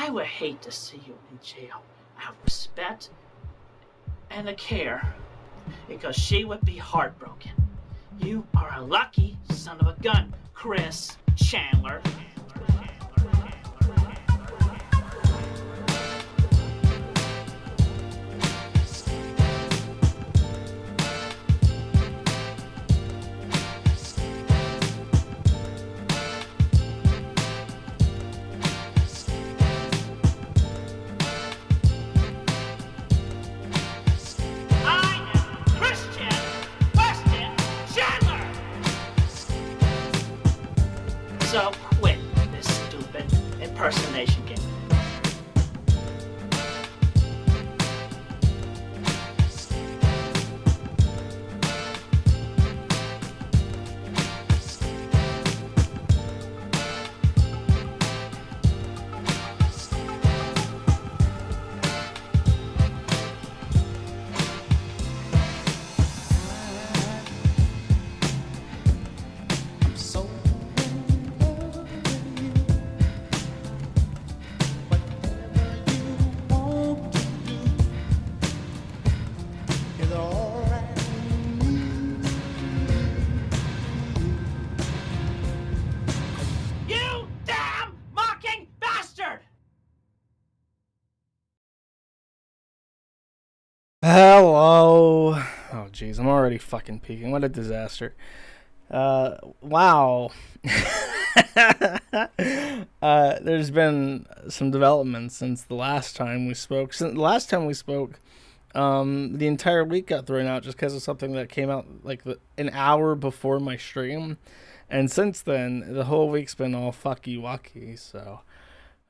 I would hate to see you in jail out of respect and a care, because she would be heartbroken. You are a lucky son of a gun, Chris Chandler. So quit this stupid impersonation game. Hello. Oh, jeez. I'm already fucking peeking. What a disaster. Wow. There's been some developments since the last time we spoke. Since the last time we spoke, the entire week got thrown out just because of something that came out like an hour before my stream. And since then, the whole week's been all fucky-wucky, so...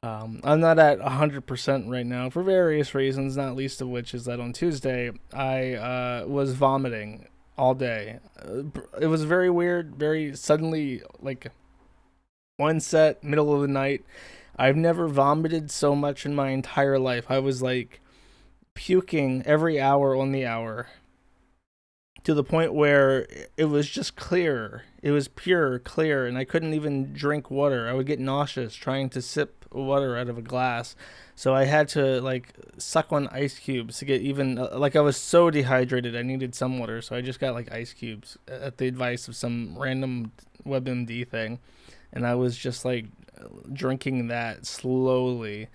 I'm not at 100% right now for various reasons, not least of which is that on Tuesday, I was vomiting all day. It was very weird, very suddenly, like, one set, middle of the night. I've never vomited so much in my entire life. I was, like, puking every hour on the hour, to the point where it was just clear. It was pure, clear, and I couldn't even drink water. I would get nauseous trying to sip water out of a glass, so I had to like suck on ice cubes to get even like I was so dehydrated I needed some water, so I just got like ice cubes at the advice of some random WebMD thing, and I was just like drinking that slowly.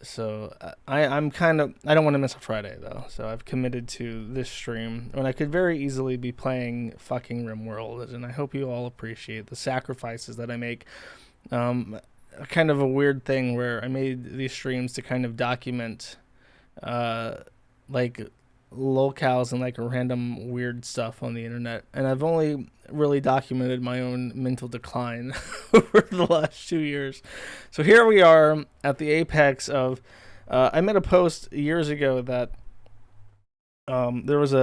So I'm kind of, I don't want to miss a Friday though, so I've committed to this stream when I could very easily be playing fucking RimWorld, and I hope you all appreciate the sacrifices that I make. Kind of a weird thing where I made these streams to kind of document like locales and like random weird stuff on the internet, and I've only really documented my own mental decline over the last 2 years. So here we are at the apex of I made a post years ago that there was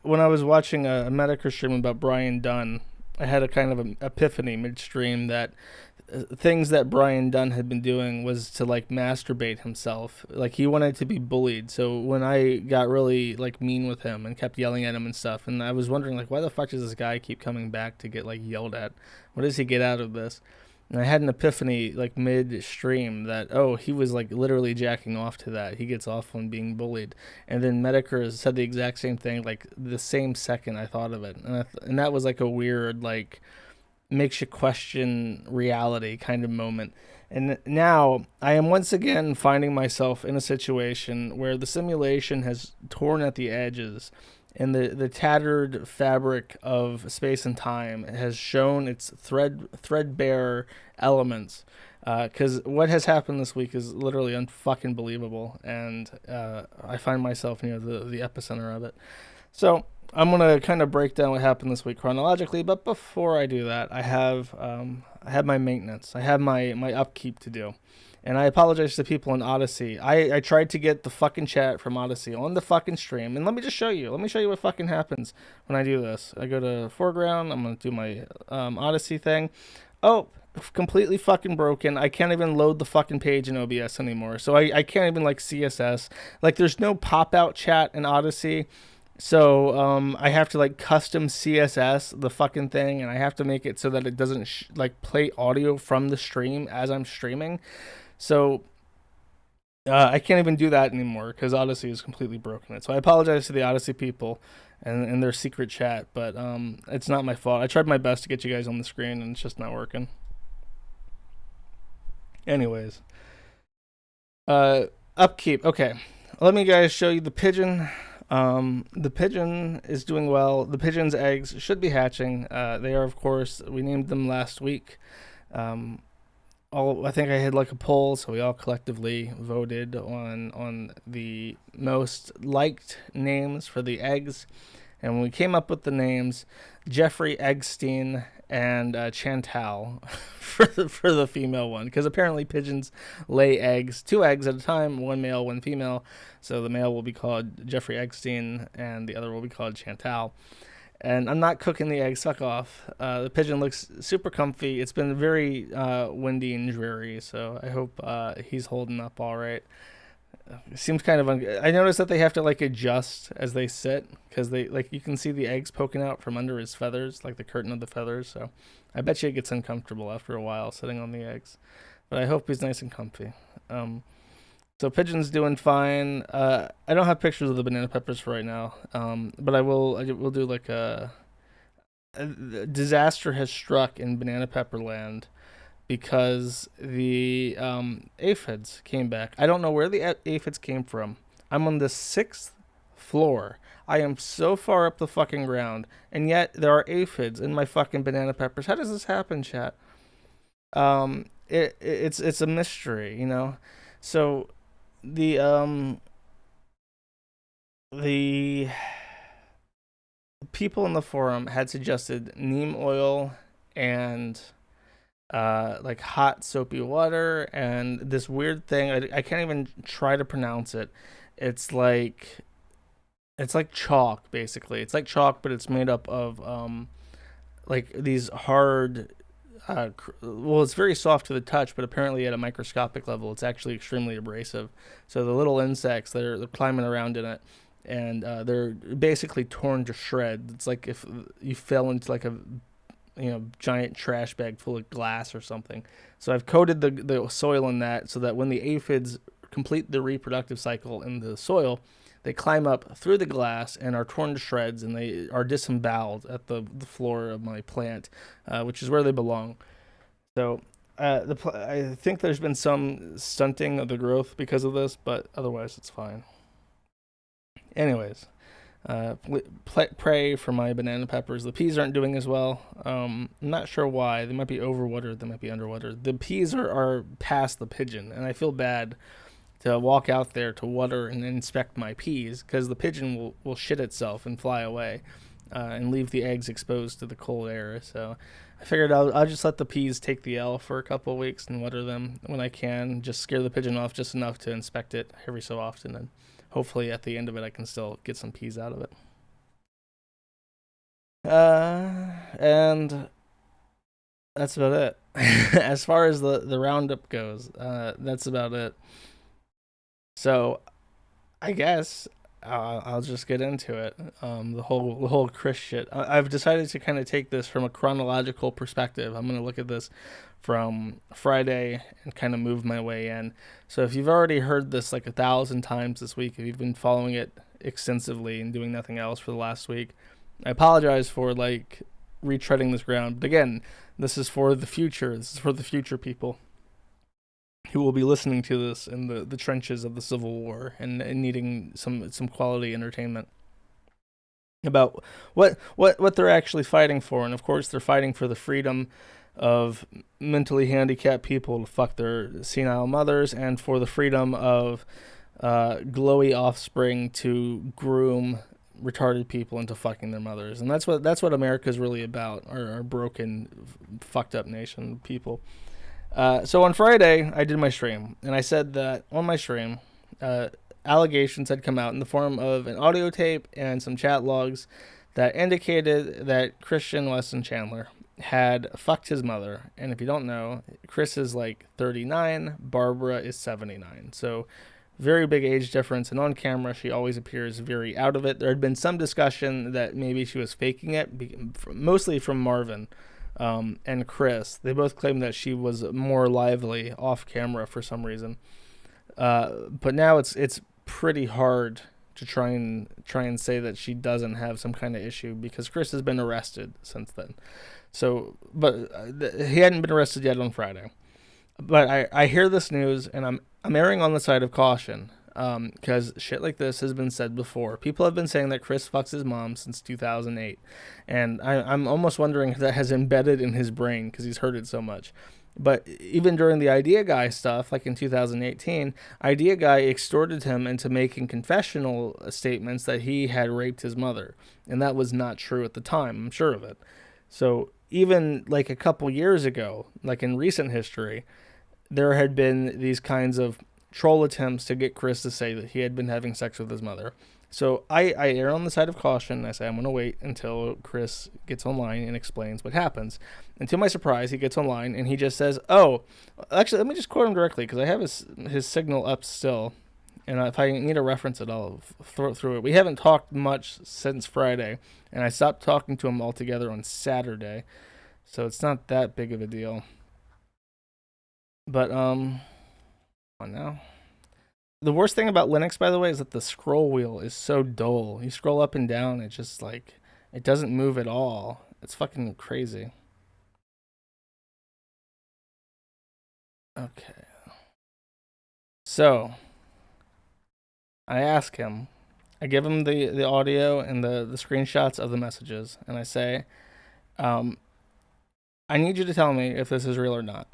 when I was watching a Medicare stream about Brian Dunn, I had a kind of an epiphany midstream that things that Brian Dunn had been doing was to like masturbate himself. Like he wanted to be bullied. So when I got really like mean with him and kept yelling at him and stuff, and I was wondering like, why the fuck does this guy keep coming back to get like yelled at? What does he get out of this? And I had an epiphany like mid-stream that, oh, he was like literally jacking off to that. He gets off on being bullied. And then Medicare said the exact same thing like the same second I thought of it. And that was like a weird like makes you question reality kind of moment. And now I am once again finding myself in a situation where the simulation has torn at the edges, and the tattered fabric of space and time has shown its threadbare elements. Because what has happened this week is literally unfucking believable, and I find myself near the epicenter of it. So I'm going to kind of break down what happened this week chronologically, but before I do that, I have my maintenance. I have my upkeep to do. And I apologize to people in Odysee. I tried to get the fucking chat from Odysee on the fucking stream, and let me just show you. Let me show you what fucking happens when I do this. I go to foreground. I'm going to do my Odysee thing. Oh, completely fucking broken. I can't even load the fucking page in OBS anymore. So I can't even like CSS. Like there's no pop-out chat in Odysee. So I have to like custom CSS the fucking thing, and I have to make it so that it doesn't like play audio from the stream as I'm streaming. So I can't even do that anymore because Odysee has completely broken it. So I apologize to the Odysee people and their secret chat, but it's not my fault. I tried my best to get you guys on the screen, and it's just not working. Anyways, upkeep. Okay, let me guys show you the pigeon. The pigeon is doing well. The pigeon's eggs should be hatching. They are, of course. We named them last week. I think I had like a poll, so we all collectively voted on the most liked names for the eggs, and when we came up with the names, Jeffrey Eggstein and Chantal for the female one, because apparently pigeons lay eggs, 2 eggs at a time, 1 male, 1 female. So the male will be called Jeffrey Eggstein, and the other will be called Chantal. And I'm not cooking the eggs, suck off. The pigeon looks super comfy. It's been very windy and dreary, so I hope he's holding up all right. It seems kind of I noticed that they have to like adjust as they sit, because they like you can see the eggs poking out from under his feathers, like the curtain of the feathers. So I bet you it gets uncomfortable after a while sitting on the eggs. But I hope he's nice and comfy. So pigeon's doing fine. I don't have pictures of the banana peppers for right now, but I will do like a disaster has struck in banana pepper land because the aphids came back. I don't know where the aphids came from. I'm on the 6th floor. I am so far up the fucking ground, and yet there are aphids in my fucking banana peppers. How does this happen, chat? It's a mystery, you know. So the people in the forum had suggested neem oil and like hot soapy water and this weird thing. I can't even try to pronounce it. It's like chalk, basically. It's like chalk, but it's made up of like these hard well, it's very soft to the touch, but apparently at a microscopic level, it's actually extremely abrasive. So the little insects, they're climbing around in it, and they're basically torn to shreds. It's like if you fell into like a giant trash bag full of glass or something. So I've coated the soil in that so that when the aphids complete the reproductive cycle in the soil, they climb up through the glass and are torn to shreds, and they are disemboweled at the floor of my plant, which is where they belong. So I think there's been some stunting of the growth because of this, but otherwise it's fine. Anyways, pray for my banana peppers. The peas aren't doing as well. I'm not sure why. They might be overwatered. They might be underwatered. The peas are past the pigeon, and I feel bad to walk out there to water and inspect my peas, because the pigeon will shit itself and fly away and leave the eggs exposed to the cold air. So I figured I'll just let the peas take the L for a couple of weeks and water them when I can, just scare the pigeon off just enough to inspect it every so often, and hopefully at the end of it I can still get some peas out of it. And that's about it. As far as the roundup goes, that's about it. So, I guess I'll just get into it. The whole Chris shit. I've decided to kind of take this from a chronological perspective. I'm gonna look at this from Friday and kind of move my way in. So if you've already heard this like 1,000 times this week, if you've been following it extensively and doing nothing else for the last week, I apologize for like retreading this ground. But again, this is for the future. This is for the future people who will be listening to this in the trenches of the Civil War and needing some quality entertainment about what they're actually fighting for. And of course they're fighting for the freedom of mentally handicapped people to fuck their senile mothers, and for the freedom of glowy offspring to groom retarded people into fucking their mothers. And that's what America's really about, our broken, fucked up nation people. So on Friday, I did my stream, and I said that on my stream, allegations had come out in the form of an audio tape and some chat logs that indicated that Christian Weston Chandler had fucked his mother. And if you don't know, Chris is like 39, Barbara is 79. So very big age difference, and on camera she always appears very out of it. There had been some discussion that maybe she was faking it, mostly from Marvin. and Chris. They both claim that she was more lively off camera for some reason. But now it's pretty hard to try and say that she doesn't have some kind of issue, because Chris has been arrested since then. So, but he hadn't been arrested yet on Friday. But I hear this news, and I'm erring on the side of caution, because shit like this has been said before. People have been saying that Chris fucks his mom since 2008, and I'm almost wondering if that has embedded in his brain because he's heard it so much. But even during the Idea Guy stuff, like in 2018, Idea Guy extorted him into making confessional statements that he had raped his mother, and that was not true at the time. I'm sure of it. So even like a couple years ago, like in recent history, there had been these kinds of troll attempts to get Chris to say that he had been having sex with his mother. So I err on the side of caution. I say I'm going to wait until Chris gets online and explains what happens. And to my surprise, he gets online and he just says, oh, actually, let me just quote him directly, because I have his signal up still. And if I need to reference it, I'll throw it through it. We haven't talked much since Friday, and I stopped talking to him altogether on Saturday. So it's not that big of a deal. But, on now. The worst thing about Linux, by the way, is that the scroll wheel is so dull. You scroll up and down, it just like, it doesn't move at all. It's fucking crazy. Okay. So, I ask him, I give him the audio and the screenshots of the messages, and I say, I need you to tell me if this is real or not.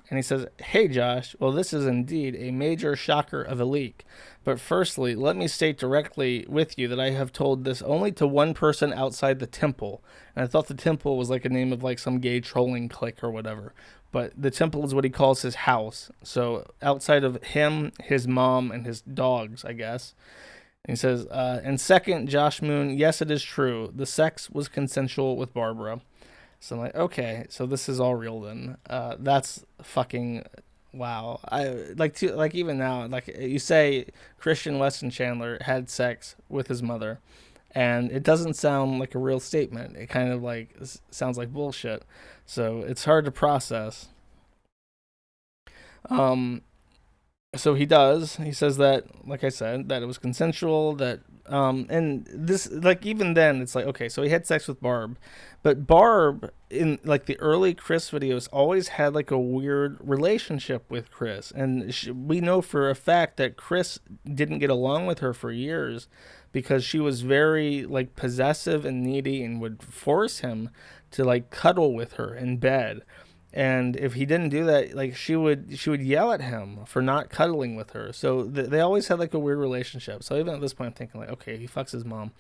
And he says, hey, Josh, well, this is indeed a major shocker of a leak. But firstly, let me state directly with you that I have told this only to one person outside the temple. And I thought the temple was like a name of like some gay trolling clique or whatever. But the temple is what he calls his house. So outside of him, his mom, and his dogs, I guess. And he says, and second, Josh Moon, yes, it is true. The sex was consensual with Barbara. So I'm like, okay, so this is all real then. That's fucking wow. Like even now, like you say, Christian Weston Chandler had sex with his mother, and it doesn't sound like a real statement. It kind of like sounds like bullshit. So it's hard to process. So he does. He says that, like I said, that it was consensual. That and this, like, even then, it's like, okay, so he had sex with Barb, but Barb in like the early Chris videos always had like a weird relationship with Chris, and we know for a fact that Chris didn't get along with her for years because she was very like possessive and needy and would force him to like cuddle with her in bed. And if he didn't do that, like she would yell at him for not cuddling with her. So they always had like a weird relationship. So even at this point, I'm thinking like, okay, he fucks his mom.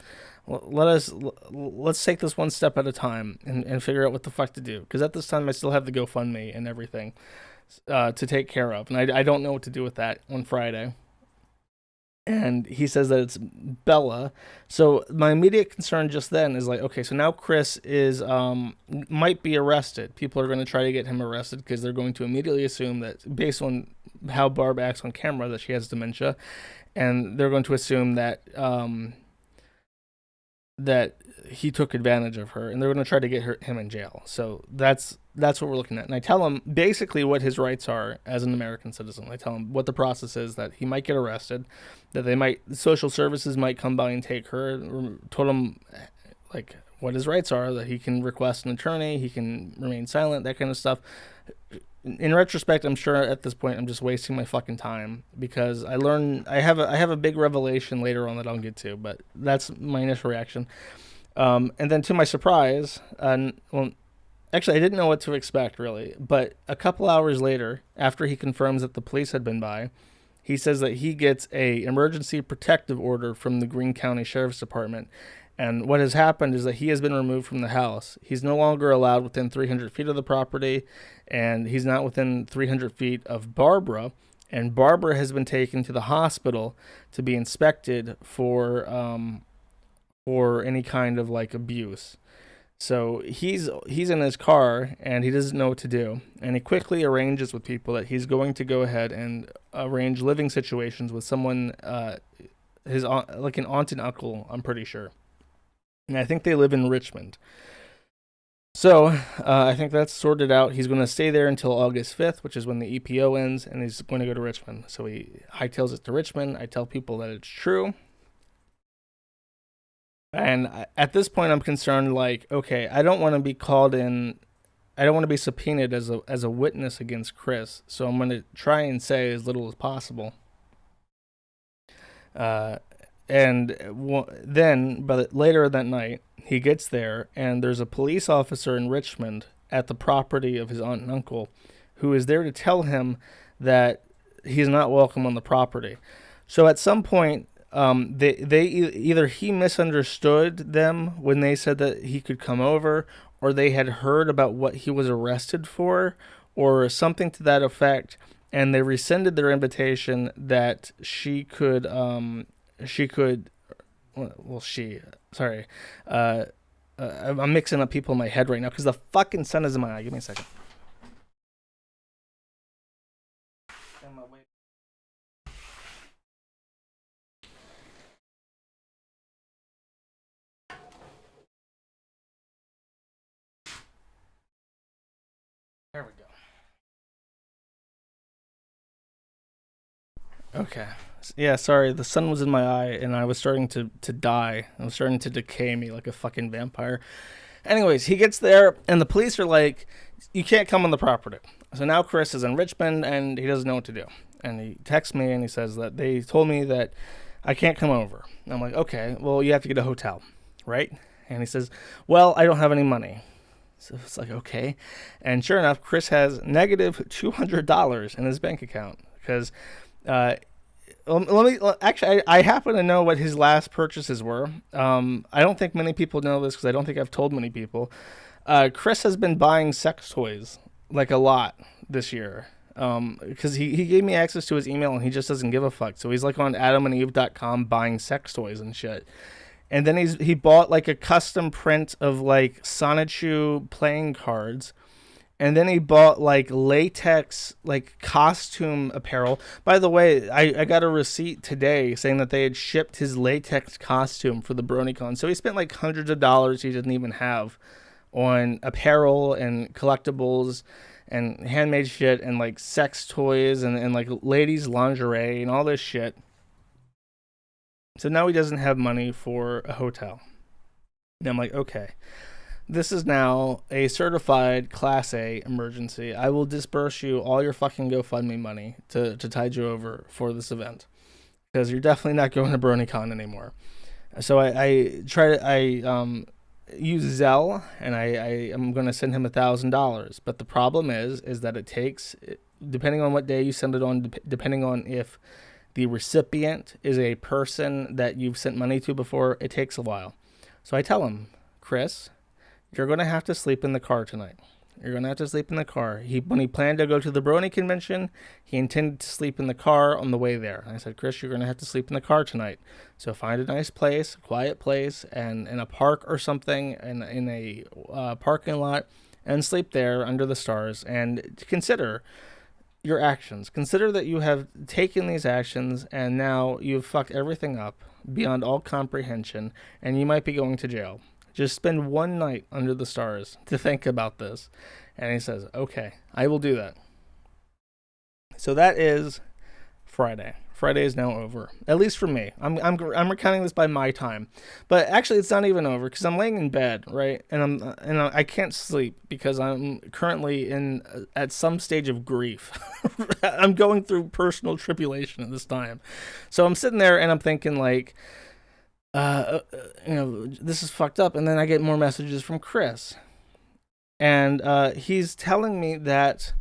Let's take this one step at a time and figure out what the fuck to do. Because at this time, I still have the GoFundMe and everything to take care of, and I don't know what to do with that on Friday. And he says that it's Bella. So my immediate concern just then is like, okay, so now Chris is might be arrested. People are going to try to get him arrested because they're going to immediately assume that, based on how Barb acts on camera, that she has dementia, and they're going to assume that that he took advantage of her, and they're going to try to get him in jail. So that's what we're looking at. And I tell him basically what his rights are as an American citizen. I tell him what the process is, that he might get arrested, that social services might come by and take her. Told him like what his rights are, that he can request an attorney, he can remain silent, that kind of stuff. In retrospect, I'm sure at this point I'm just wasting my fucking time, because I have a big revelation later on that I'll get to, but that's my initial reaction. And then to my surprise, well, actually I didn't know what to expect really, but a couple hours later, after he confirms that the police had been by, he says that he gets a emergency protective order from the Greene County Sheriff's Department. And what has happened is that he has been removed from the house. He's no longer allowed within 300 feet of the property, and he's not within 300 feet of Barbara. And Barbara has been taken to the hospital to be inspected for any kind of like abuse. So he's in his car and he doesn't know what to do. And he quickly arranges with people that he's going to go ahead and arrange living situations with someone, his aunt, like an aunt and uncle, I'm pretty sure. And I think they live in Richmond. So I think that's sorted out. He's going to stay there until August 5th, which is when the EPO ends, and he's going to go to Richmond. So he hightails it to Richmond. I tell people that it's true. And at this point, I'm concerned, like, okay, I don't want to be called in. I don't want to be subpoenaed as a witness against Chris. So I'm going to try and say as little as possible. But later that night, he gets there, and there's a police officer in Richmond at the property of his aunt and uncle, who is there to tell him that he's not welcome on the property. So at some point, either he misunderstood them when they said that he could come over, or they had heard about what he was arrested for, or something to that effect, and they rescinded their invitation that she could I'm mixing up people in my head right now because the fucking sun is in my eye. Give me a second. There we go. Okay. Yeah, sorry. The sun was in my eye, and I was starting to die. I was starting to decay me like a fucking vampire. Anyways, he gets there, and the police are like, you can't come on the property. So now Chris is in Richmond, and he doesn't know what to do. And he texts me, and he says that they told me that I can't come over. And I'm like, okay, well, you have to get a hotel, right? And he says, well, I don't have any money. So it's like, okay. And sure enough, Chris has negative $200 in his bank account because I happen to know what his last purchases were. I don't think many people know this because I don't think I've told many people. Chris has been buying sex toys like a lot this year. Because he gave me access to his email and he just doesn't give a fuck. So he's like on adamandeve.com buying sex toys and shit. And then he bought like a custom print of like Sonichu playing cards. And then he bought like latex, like costume apparel. By the way, I got a receipt today saying that they had shipped his latex costume for the BronyCon. So he spent like hundreds of dollars he didn't even have on apparel and collectibles and handmade shit and like sex toys and like ladies lingerie and all this shit. So now he doesn't have money for a hotel. And I'm like, okay. This is now a certified Class A emergency. I will disperse you all your fucking GoFundMe money to tide you over for this event. Because you're definitely not going to BronyCon anymore. So I use Zelle, and I am going to send him $1,000. But the problem is that it takes, depending on what day you send it on, depending on if the recipient is a person that you've sent money to before, it takes a while. So I tell him, Chris, you're going to have to sleep in the car tonight. You're going to have to sleep in the car. When he planned to go to the Brony convention, he intended to sleep in the car on the way there. And I said, Chris, you're going to have to sleep in the car tonight. So find a nice place, a quiet place, and in a park or something, in a parking lot, and sleep there under the stars. And consider your actions. Consider that you have taken these actions, and now you've fucked everything up beyond all comprehension, and you might be going to jail. Just spend one night under the stars to think about this. And he says, okay, I will do that. So that is Friday. Friday is now over, at least for me. I'm recounting this by my time, but actually it's not even over because I'm laying in bed, right? And I can't sleep because I'm currently at some stage of grief. I'm going through personal tribulation at this time. So I'm sitting there and I'm thinking like, this is fucked up. And then I get more messages from Chris. And he's telling me that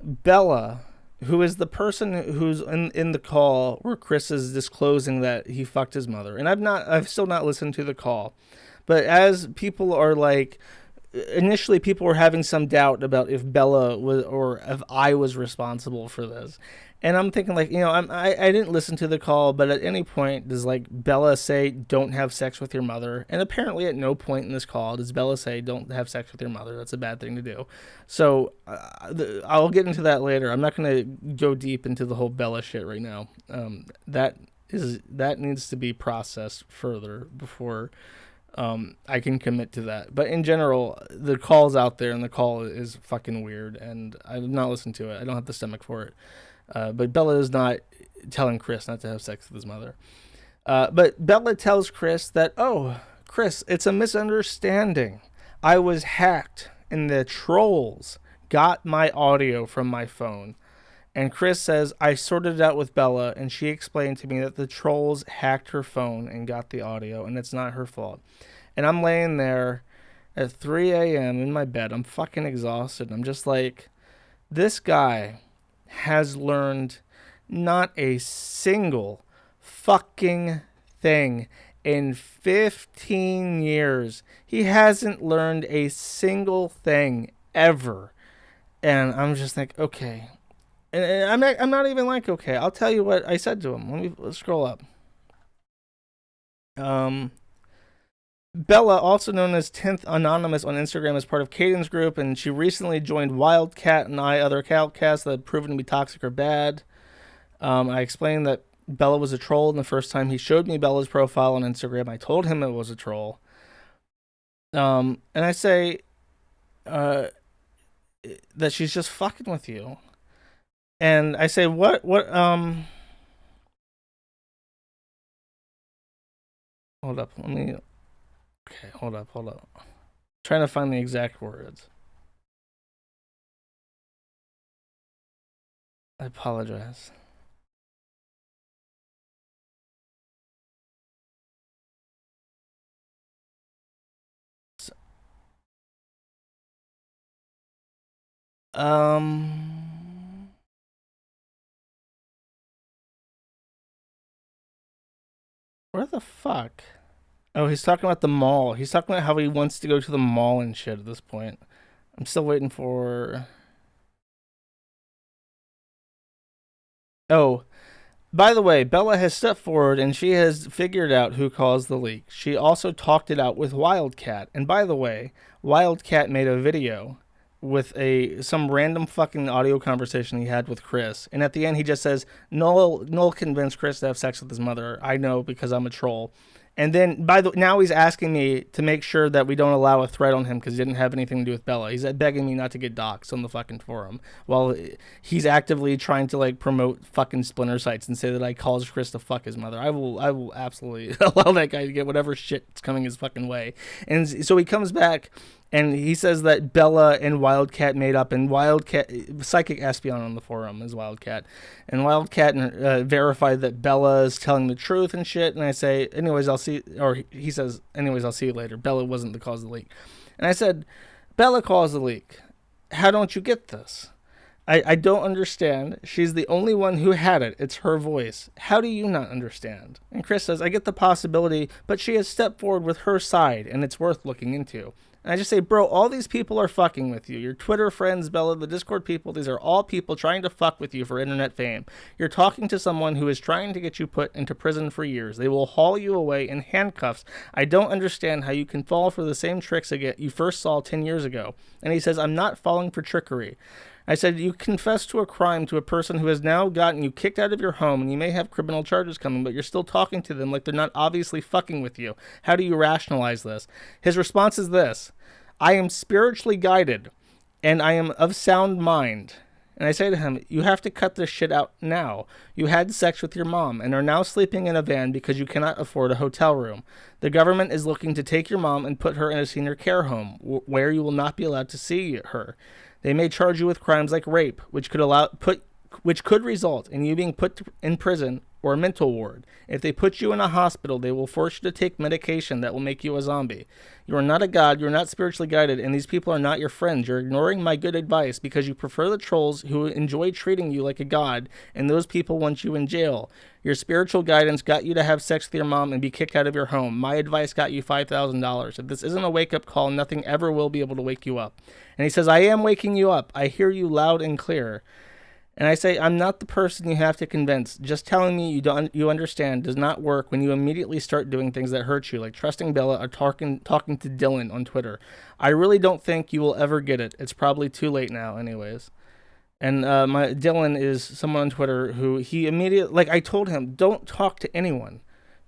Bella, who is the person who's in the call where Chris is disclosing that he fucked his mother. And I've still not listened to the call. But as people are like, initially people were having some doubt about if Bella was, or if I was responsible for this. And I'm thinking like, I didn't listen to the call, but at any point does like Bella say, don't have sex with your mother? And apparently at no point in this call does Bella say, don't have sex with your mother. That's a bad thing to do. So I'll get into that later. I'm not going to go deep into the whole Bella shit right now. That needs to be processed further before I can commit to that. But in general, the call's out there, and the call is fucking weird, and I've not listened to it. I don't have the stomach for it. But Bella is not telling Chris not to have sex with his mother. But Bella tells Chris that, oh, Chris, it's a misunderstanding. I was hacked, and the trolls got my audio from my phone. And Chris says, I sorted it out with Bella, and she explained to me that the trolls hacked her phone and got the audio, and it's not her fault. And I'm laying there at 3 a.m. in my bed. I'm fucking exhausted. I'm just like, this guy has learned not a single fucking thing in 15 years. He hasn't learned a single thing ever. And I'm just like, okay. And I'm not even like, okay, I'll tell you what I said to him. Let's scroll up. Bella, also known as 10th Anonymous on Instagram, is part of Caden's group, and she recently joined Wildcat and other outcasts that have proven to be toxic or bad. I explained that Bella was a troll, and the first time he showed me Bella's profile on Instagram, I told him it was a troll. And I say that she's just fucking with you. And I say, hold up, hold up. Trying to find the exact words. I apologize. Where the fuck? Oh, he's talking about the mall. He's talking about how he wants to go to the mall and shit at this point. I'm still waiting for... Oh, by the way, Bella has stepped forward and she has figured out who caused the leak. She also talked it out with Wildcat. And by the way, Wildcat made a video with some random fucking audio conversation he had with Chris. And at the end, he just says, Noel convinced Chris to have sex with his mother. I know because I'm a troll. And then now he's asking me to make sure that we don't allow a threat on him because he didn't have anything to do with Bella. He's begging me not to get doxxed on the fucking forum while he's actively trying to like promote fucking splinter sites and say that I caused Chris to fuck his mother. I will absolutely allow that guy to get whatever shit's coming his fucking way. And so he comes back and he says that Bella and Wildcat made up, and Wildcat, Psychic Espion on the forum is Wildcat, and Wildcat verified that Bella is telling the truth and shit. And I say, anyways, I'll see, or he says, anyways, I'll see you later. Bella wasn't the cause of the leak. And I said, Bella caused the leak. How don't you get this? I don't understand. She's the only one who had it. It's her voice. How do you not understand? And Chris says, I get the possibility, but she has stepped forward with her side, and it's worth looking into. And I just say, bro, all these people are fucking with you. Your Twitter friends, Bella, the Discord people, these are all people trying to fuck with you for internet fame. You're talking to someone who is trying to get you put into prison for years. They will haul you away in handcuffs. I don't understand how you can fall for the same tricks again you first saw 10 years ago. And he says, I'm not falling for trickery. I said, you confessed to a crime to a person who has now gotten you kicked out of your home, and you may have criminal charges coming, but you're still talking to them like they're not obviously fucking with you. How do you rationalize this? His response is this: I am spiritually guided, and I am of sound mind. And I say to him, you have to cut this shit out now. You had sex with your mom and are now sleeping in a van because you cannot afford a hotel room. The government is looking to take your mom and put her in a senior care home where you will not be allowed to see her. They may charge you with crimes like rape, which could result in you being put in prison or a mental ward. If they put you in a hospital, they will force you to take medication that will make you a zombie. You are not a god, you are not spiritually guided, and these people are not your friends. You're ignoring my good advice because you prefer the trolls who enjoy treating you like a god, and those people want you in jail. Your spiritual guidance got you to have sex with your mom and be kicked out of your home. My advice got you $5,000. If this isn't a wake-up call, nothing ever will be able to wake you up. And he says, I am waking you up. I hear you loud and clear. And I say, I'm not the person you have to convince. Just telling me you understand does not work when you immediately start doing things that hurt you, like trusting Bella or talking to Dylan on Twitter. I really don't think you will ever get it. It's probably too late now anyways. And my Dylan is someone on Twitter who he immediately, like I told him, don't talk to anyone.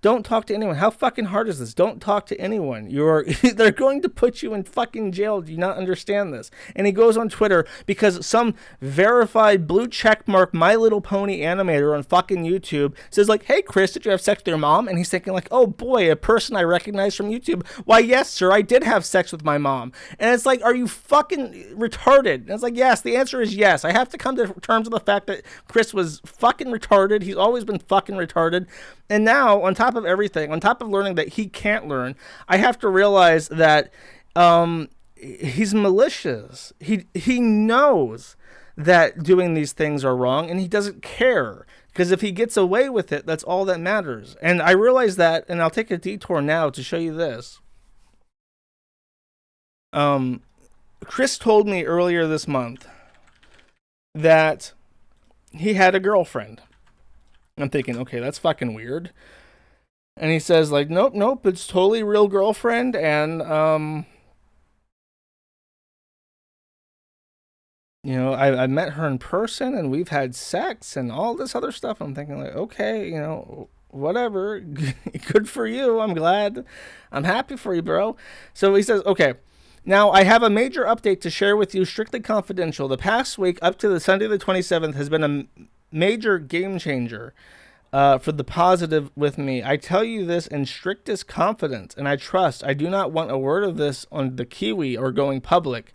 Don't talk to anyone. How fucking hard is this? Don't talk to anyone. They're going to put you in fucking jail. Do you not understand this? And he goes on Twitter because some verified blue checkmark My Little Pony animator on fucking YouTube says like, hey Chris, did you have sex with your mom? And he's thinking like, oh boy, a person I recognize from YouTube. Why yes, sir, I did have sex with my mom. And it's like, are you fucking retarded? And it's like, yes, the answer is yes. I have to come to terms with the fact that Chris was fucking retarded. He's always been fucking retarded. And now, on top of everything, on top of learning that he can't learn, I have to realize that he's malicious. He knows that doing these things are wrong, and he doesn't care. Because if he gets away with it, that's all that matters. And I realize that, and I'll take a detour now to show you this. Chris told me earlier this month that he had a girlfriend. I'm thinking, okay, that's fucking weird. And he says, like, nope, it's totally real girlfriend, and, you know, I met her in person, and we've had sex, and all this other stuff. I'm thinking, like, okay, you know, whatever, good for you, I'm glad, I'm happy for you, bro. So he says, okay, now I have a major update to share with you, strictly confidential. The past week, up to the Sunday the 27th, has been a major game changer for the positive with me. I tell you this in strictest confidence, and I trust. I do not want a word of this on the Kiwi or going public,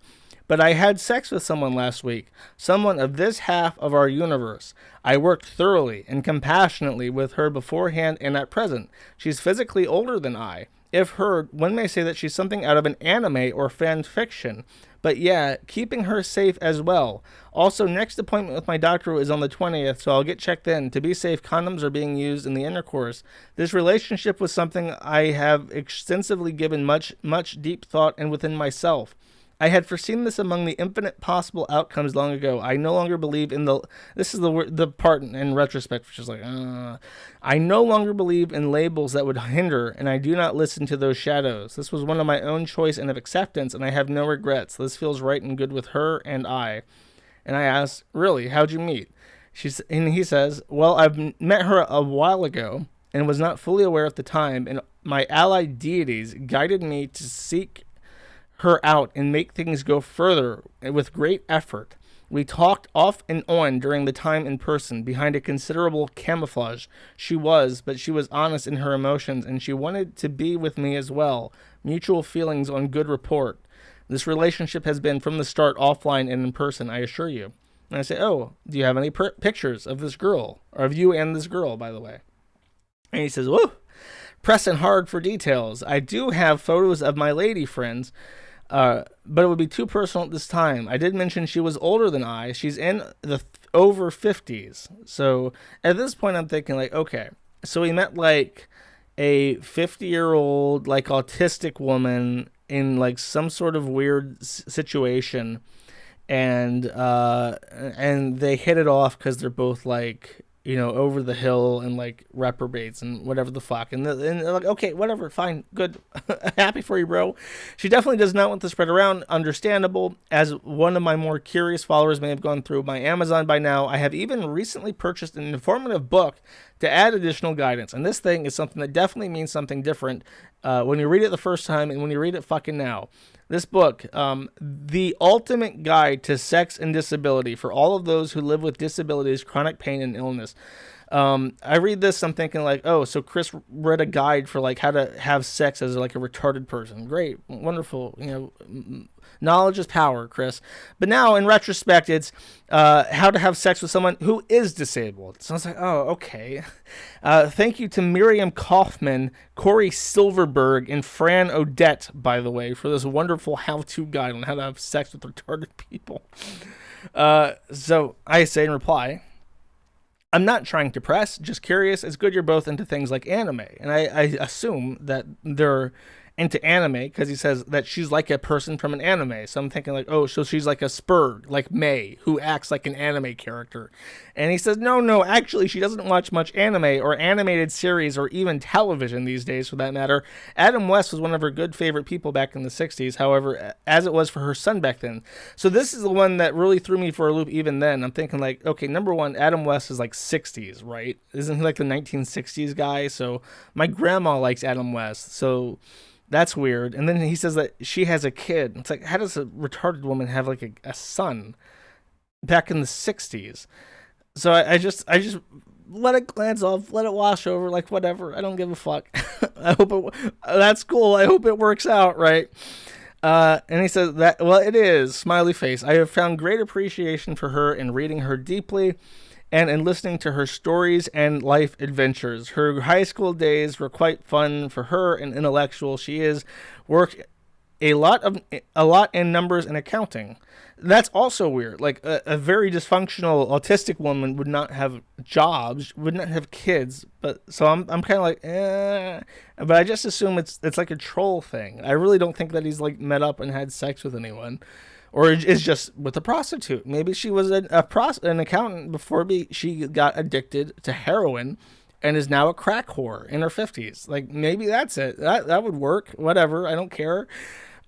but I had sex with someone last week, someone of this half of our universe. I worked thoroughly and compassionately with her beforehand and at present. She's physically older than I. If heard, one may say that she's something out of an anime or fan fiction. But yeah, keeping her safe as well. Also, next appointment with my doctor is on the 20th, so I'll get checked in. To be safe, condoms are being used in the intercourse. This relationship was something I have extensively given much deep thought and within myself. I had foreseen this among the infinite possible outcomes long ago. I no longer believe in this is the part in retrospect, which is like, I no longer believe in labels that would hinder, and I do not listen to those shadows. This was one of my own choice and of acceptance, and I have no regrets. This feels right and good with her and I. And I asked, really, how'd you meet? And he says, well, I've met her a while ago and was not fully aware at the time, and my allied deities guided me to seek her out and make things go further with great effort. We talked off and on during the time in person, behind a considerable camouflage. She was honest in her emotions, and she wanted to be with me as well. Mutual feelings on good report. This relationship has been from the start offline and in person, I assure you. And I say, oh, do you have any pictures of this girl? Or of you and this girl, by the way? And he says, whoa, pressing hard for details. I do have photos of my lady friends, but it would be too personal at this time. I did mention she was older than I. She's in the over 50s. So at this point, I'm thinking like, okay, so we met like a 50-year-old, like autistic woman in like some sort of weird situation, and they hit it off because they're both like, you know, over the hill and like reprobates and whatever the fuck. And they're like, okay, whatever, fine, good. Happy for you, bro. She definitely does not want to spread around. Understandable. As one of my more curious followers may have gone through my Amazon by now, I have even recently purchased an informative book to add additional guidance. And this thing is something that definitely means something different when you read it the first time and when you read it fucking now. This book, The Ultimate Guide to Sex and Disability for all of those who live with disabilities, chronic pain, and illness. I read this, I'm thinking like, oh, so Chris read a guide for like how to have sex as like a retarded person. Great, wonderful, you know, knowledge is power, Chris. But now in retrospect, it's how to have sex with someone who is disabled. So I was like, oh, okay. Thank you to Miriam Kaufman, Corey Silverberg, and Fran Odette, by the way, for this wonderful how-to guide on how to have sex with retarded people. So I say in reply, I'm not trying to press, just curious. It's good you're both into things like anime. And I assume that they're into anime because he says that she's like a person from an anime. So I'm thinking like, oh, so she's like a Spurg, like May, who acts like an anime character. And he says, no, actually, she doesn't watch much anime or animated series or even television these days for that matter. Adam West was one of her good favorite people back in the 60s, however, as it was for her son back then. So this is the one that really threw me for a loop even then. I'm thinking like, okay, number one, Adam West is like 60s, right? Isn't he like the 1960s guy? So my grandma likes Adam West, so that's weird. And then he says that she has a kid. It's like, how does a retarded woman have like a son back in the 60s? So I just let it glance off, let it wash over, like whatever. I don't give a fuck. I hope that's cool. I hope it works out, right? And he says that, well, it is, smiley face. I have found great appreciation for her in reading her deeply and in listening to her stories and life adventures. Her high school days were quite fun for her and intellectual. She is worked a lot in numbers and accounting. That's also weird. Like a very dysfunctional autistic woman would not have jobs, would not have kids. But so I'm kind of like, but I just assume it's like a troll thing. I really don't think that he's like met up and had sex with anyone, or is just with a prostitute. Maybe she was an accountant before she got addicted to heroin, and is now a crack whore in her 50s. Like maybe that's it. That would work. Whatever. I don't care.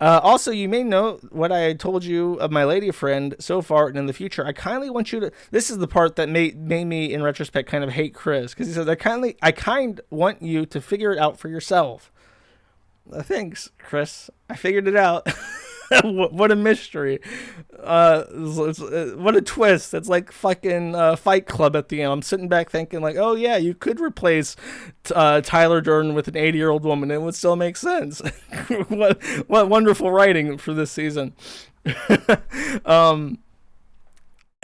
Also, you may know what I told you of my lady friend so far, and in the future, I kindly want you to. This is the part that made me, in retrospect, kind of hate Chris, because he says, I want you to figure it out for yourself. Thanks, Chris. I figured it out. What a mystery. What a twist. It's like fucking Fight Club at the end. I'm sitting back thinking like, oh yeah, you could replace Tyler Durden with an 80-year-old woman. It would still make sense. what wonderful writing for this season.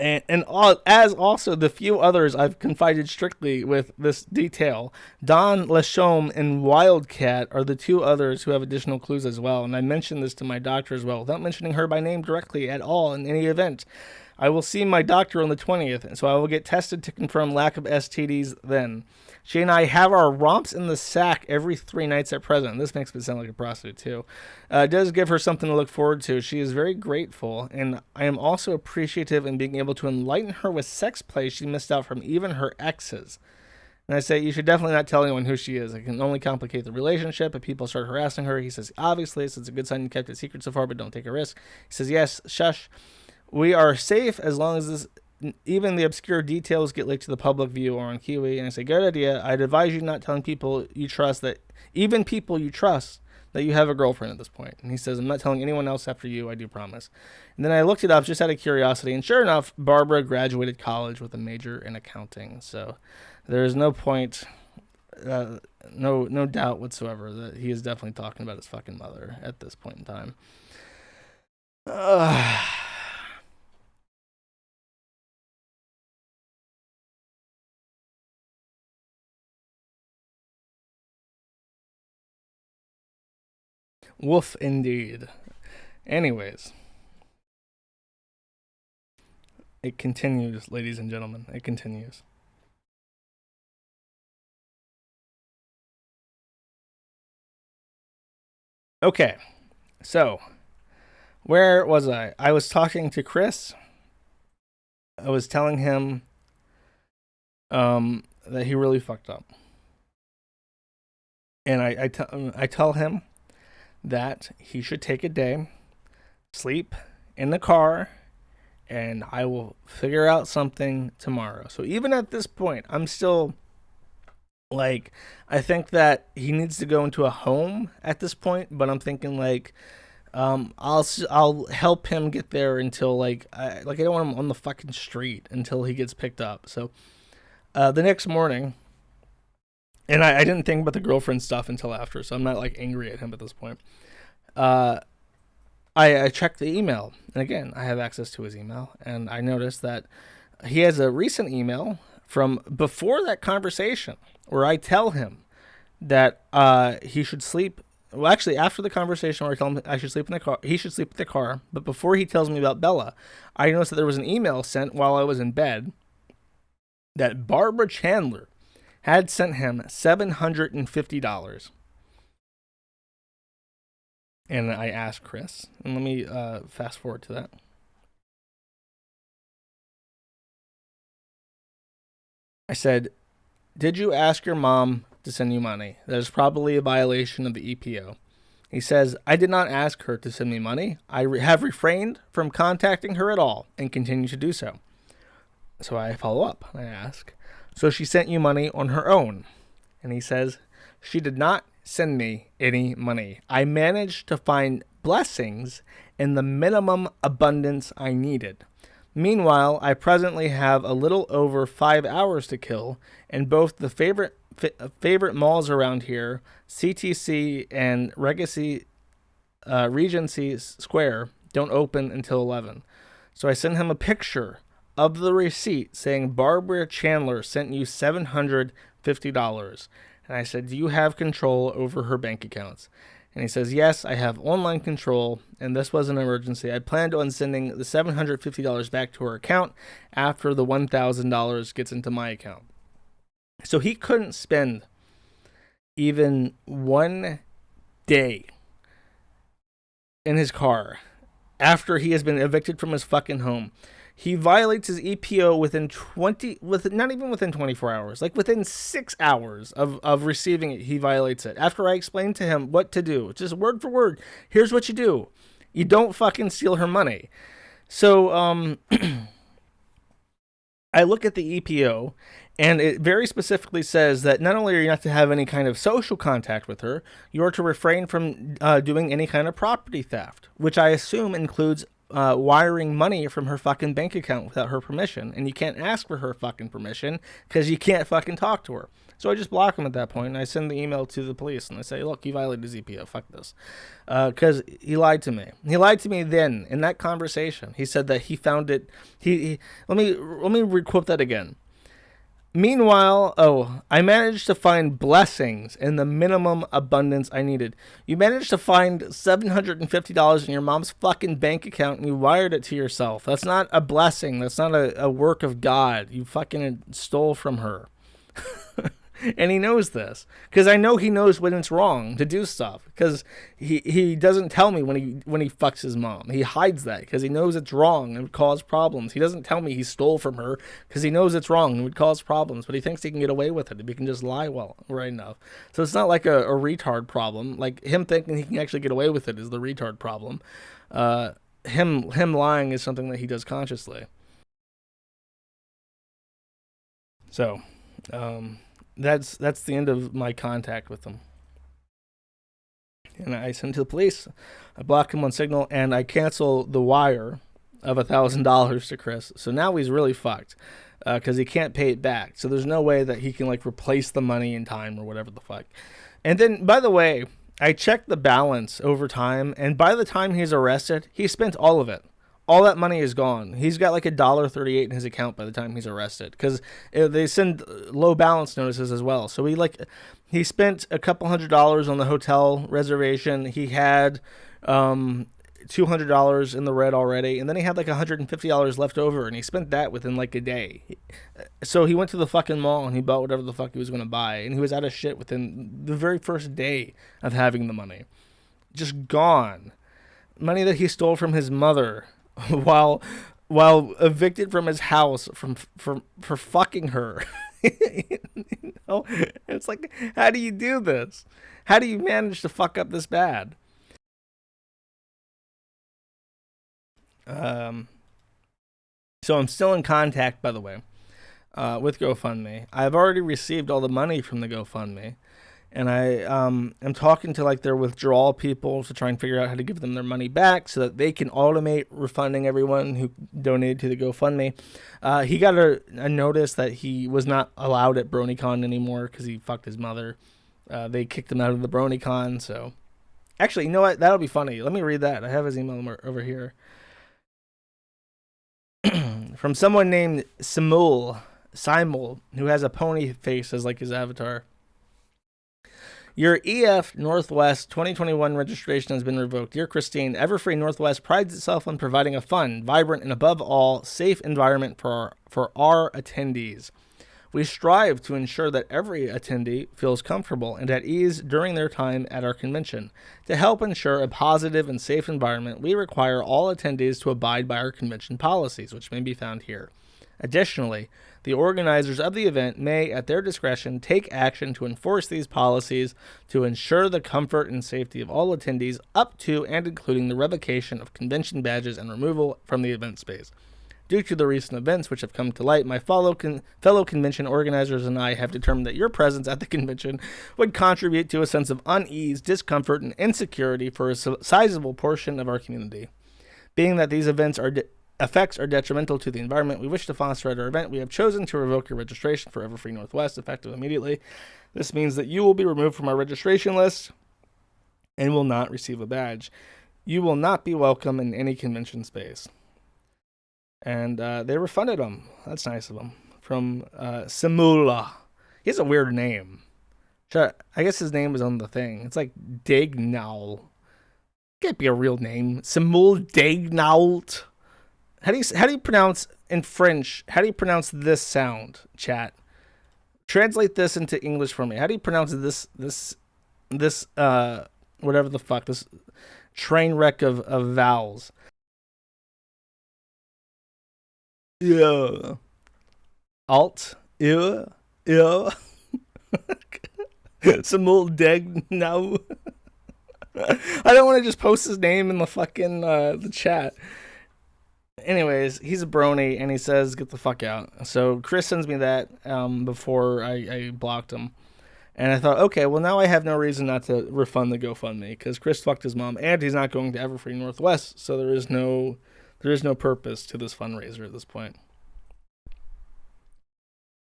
As also the few others I've confided strictly with this detail. Don Lachaume and Wildcat are the two others who have additional clues as well, and I mentioned this to my doctor as well, without mentioning her by name directly at all in any event. I will see my doctor on the 20th, so I will get tested to confirm lack of STDs then. She and I have our romps in the sack every 3 nights at present. This makes me sound like a prostitute, too. It does give her something to look forward to. She is very grateful, and I am also appreciative in being able to enlighten her with sex play she missed out from even her exes. And I say, you should definitely not tell anyone who she is. It can only complicate the relationship if people start harassing her. He says, obviously, it's a good sign you kept it secret so far, but don't take a risk. He says, yes, shush. We are safe as long as even the obscure details get leaked to the public view or on Kiwi. And I say, good idea. I'd advise you not telling people you trust that you have a girlfriend at this point. And he says, I'm not telling anyone else after you, I do promise. And then I looked it up just out of curiosity, and sure enough, Barbara graduated college with a major in accounting. So there is no point, no doubt whatsoever that he is definitely talking about his fucking mother at this point in time. Woof indeed. Anyways. It continues, ladies and gentlemen. It continues. Okay. So, where was I? I was talking to Chris. I was telling him that he really fucked up. And I tell him that he should take a day, sleep in the car, and I will figure out something tomorrow. So even at this point, I'm still like, I think that he needs to go into a home at this point, but I'm thinking like, I'll help him get there until I don't want him on the fucking street until he gets picked up. So the next morning, and I didn't think about the girlfriend stuff until after, so I'm not like angry at him at this point. I checked the email, and again, I have access to his email, and I noticed that he has a recent email from before that conversation where I tell him that he should sleep. Well, actually, after the conversation where I tell him I should sleep in the car, he should sleep in the car. But before he tells me about Bella, I noticed that there was an email sent while I was in bed that Barbara Chandler had sent him $750. And I asked Chris, and let me fast forward to that. I said, did you ask your mom to send you money? That is probably a violation of the EPO. He says, I did not ask her to send me money. I have refrained from contacting her at all and continue to do so. So I follow up. I ask, so she sent you money on her own? And he says, she did not send me any money. I managed to find blessings in the minimum abundance I needed. Meanwhile, I presently have a little over 5 hours to kill, and both the favorite malls around here, CTC and Regency Square, don't open until 11. So I sent him a picture of the receipt saying Barbara Chandler sent you $750. And I said, do you have control over her bank accounts? And he says, yes, I have online control, and this was an emergency. I planned on sending the $750 back to her account after the $1,000 gets into my account. So he couldn't spend even 1 day in his car after he has been evicted from his fucking home. He violates his EPO not even within 24 hours, like within 6 hours of receiving it, he violates it. After I explained to him what to do, just word for word, here's what you do. You don't fucking steal her money. So, I look at the EPO, and it very specifically says that not only are you not to have any kind of social contact with her, you are to refrain from doing any kind of property theft, which I assume includes wiring money from her fucking bank account without her permission. And you can't ask for her fucking permission because you can't fucking talk to her. So I just block him at that point, and I send the email to the police, and I say, look, you violated his EPO, fuck this. Because he lied to me. He lied to me then, in that conversation. He said that he found it, let me re-quote that again. Meanwhile, I managed to find blessings in the minimum abundance I needed. You managed to find $750 in your mom's fucking bank account and you wired it to yourself. That's not a blessing. That's not a work of God. You fucking stole from her. And he knows this because I know he knows when it's wrong to do stuff because he doesn't tell me when he fucks his mom. He hides that because he knows it's wrong and would cause problems. He doesn't tell me he stole from her because he knows it's wrong and would cause problems, but he thinks he can get away with it if he can just lie right enough. So it's not like a retard problem. Like him thinking he can actually get away with it is the retard problem. Him lying is something that he does consciously. So, that's the end of my contact with him. And I send him to the police. I block him on Signal, and I cancel the wire of $1,000 to Chris. So now he's really fucked because he can't pay it back. So there's no way that he can like replace the money in time or whatever the fuck. And then, by the way, I checked the balance over time, and by the time he's arrested, he spent all of it. All that money is gone. He's got like $1.38 in his account by the time he's arrested because they send low balance notices as well. So he spent a couple $100s on the hotel reservation. He had $200 in the red already, and then he had like $150 left over, and he spent that within like a day. So he went to the fucking mall and he bought whatever the fuck he was going to buy, and he was out of shit within the very first day of having the money. Just gone. Money that he stole from his mother. while evicted from his house for fucking her. You know? It's like, how do you do this? How do you manage to fuck up this bad? So I'm still in contact, by the way, with GoFundMe. I've already received all the money from the GoFundMe. And I am talking to like their withdrawal people to try and figure out how to give them their money back so that they can automate refunding everyone who donated to the GoFundMe. He got a notice that he was not allowed at BronyCon anymore because he fucked his mother. They kicked him out of the BronyCon. So actually, you know what? That'll be funny. Let me read that. I have his email over here. From someone named Simul, who has a pony face as like his avatar. Your EF Northwest 2021 registration has been revoked. Dear Christine, Everfree Northwest prides itself on providing a fun, vibrant, and above all, safe environment for our attendees. We strive to ensure that every attendee feels comfortable and at ease during their time at our convention. To help ensure a positive and safe environment, we require all attendees to abide by our convention policies, which may be found here. Additionally, the organizers of the event may, at their discretion, take action to enforce these policies to ensure the comfort and safety of all attendees up to and including the revocation of convention badges and removal from the event space. Due to the recent events which have come to light, my fellow convention organizers and I have determined that your presence at the convention would contribute to a sense of unease, discomfort, and insecurity for a sizable portion of our community. Being that these effects are detrimental to the environment we wish to foster at our event, we have chosen to revoke your registration for Everfree Northwest, effective immediately. This means that you will be removed from our registration list and will not receive a badge. You will not be welcome in any convention space. And they refunded him. That's nice of him. From Simula. He has a weird name. I guess his name is on the thing. It's like Dagnaul. Can't be a real name. Simul Dagnault. How do you pronounce in French? How do you pronounce this sound, chat? Translate this into English for me. How do you pronounce this whatever the fuck, this train wreck of vowels? Yeah. Alt. Yeah. Yeah. Simul Dagnault. I don't want to just post his name in the fucking the chat. Anyways, he's a brony, and he says, get the fuck out. So Chris sends me that before I blocked him. And I thought, okay, well, now I have no reason not to refund the GoFundMe, because Chris fucked his mom, and he's not going to Everfree Northwest, so there is no purpose to this fundraiser at this point.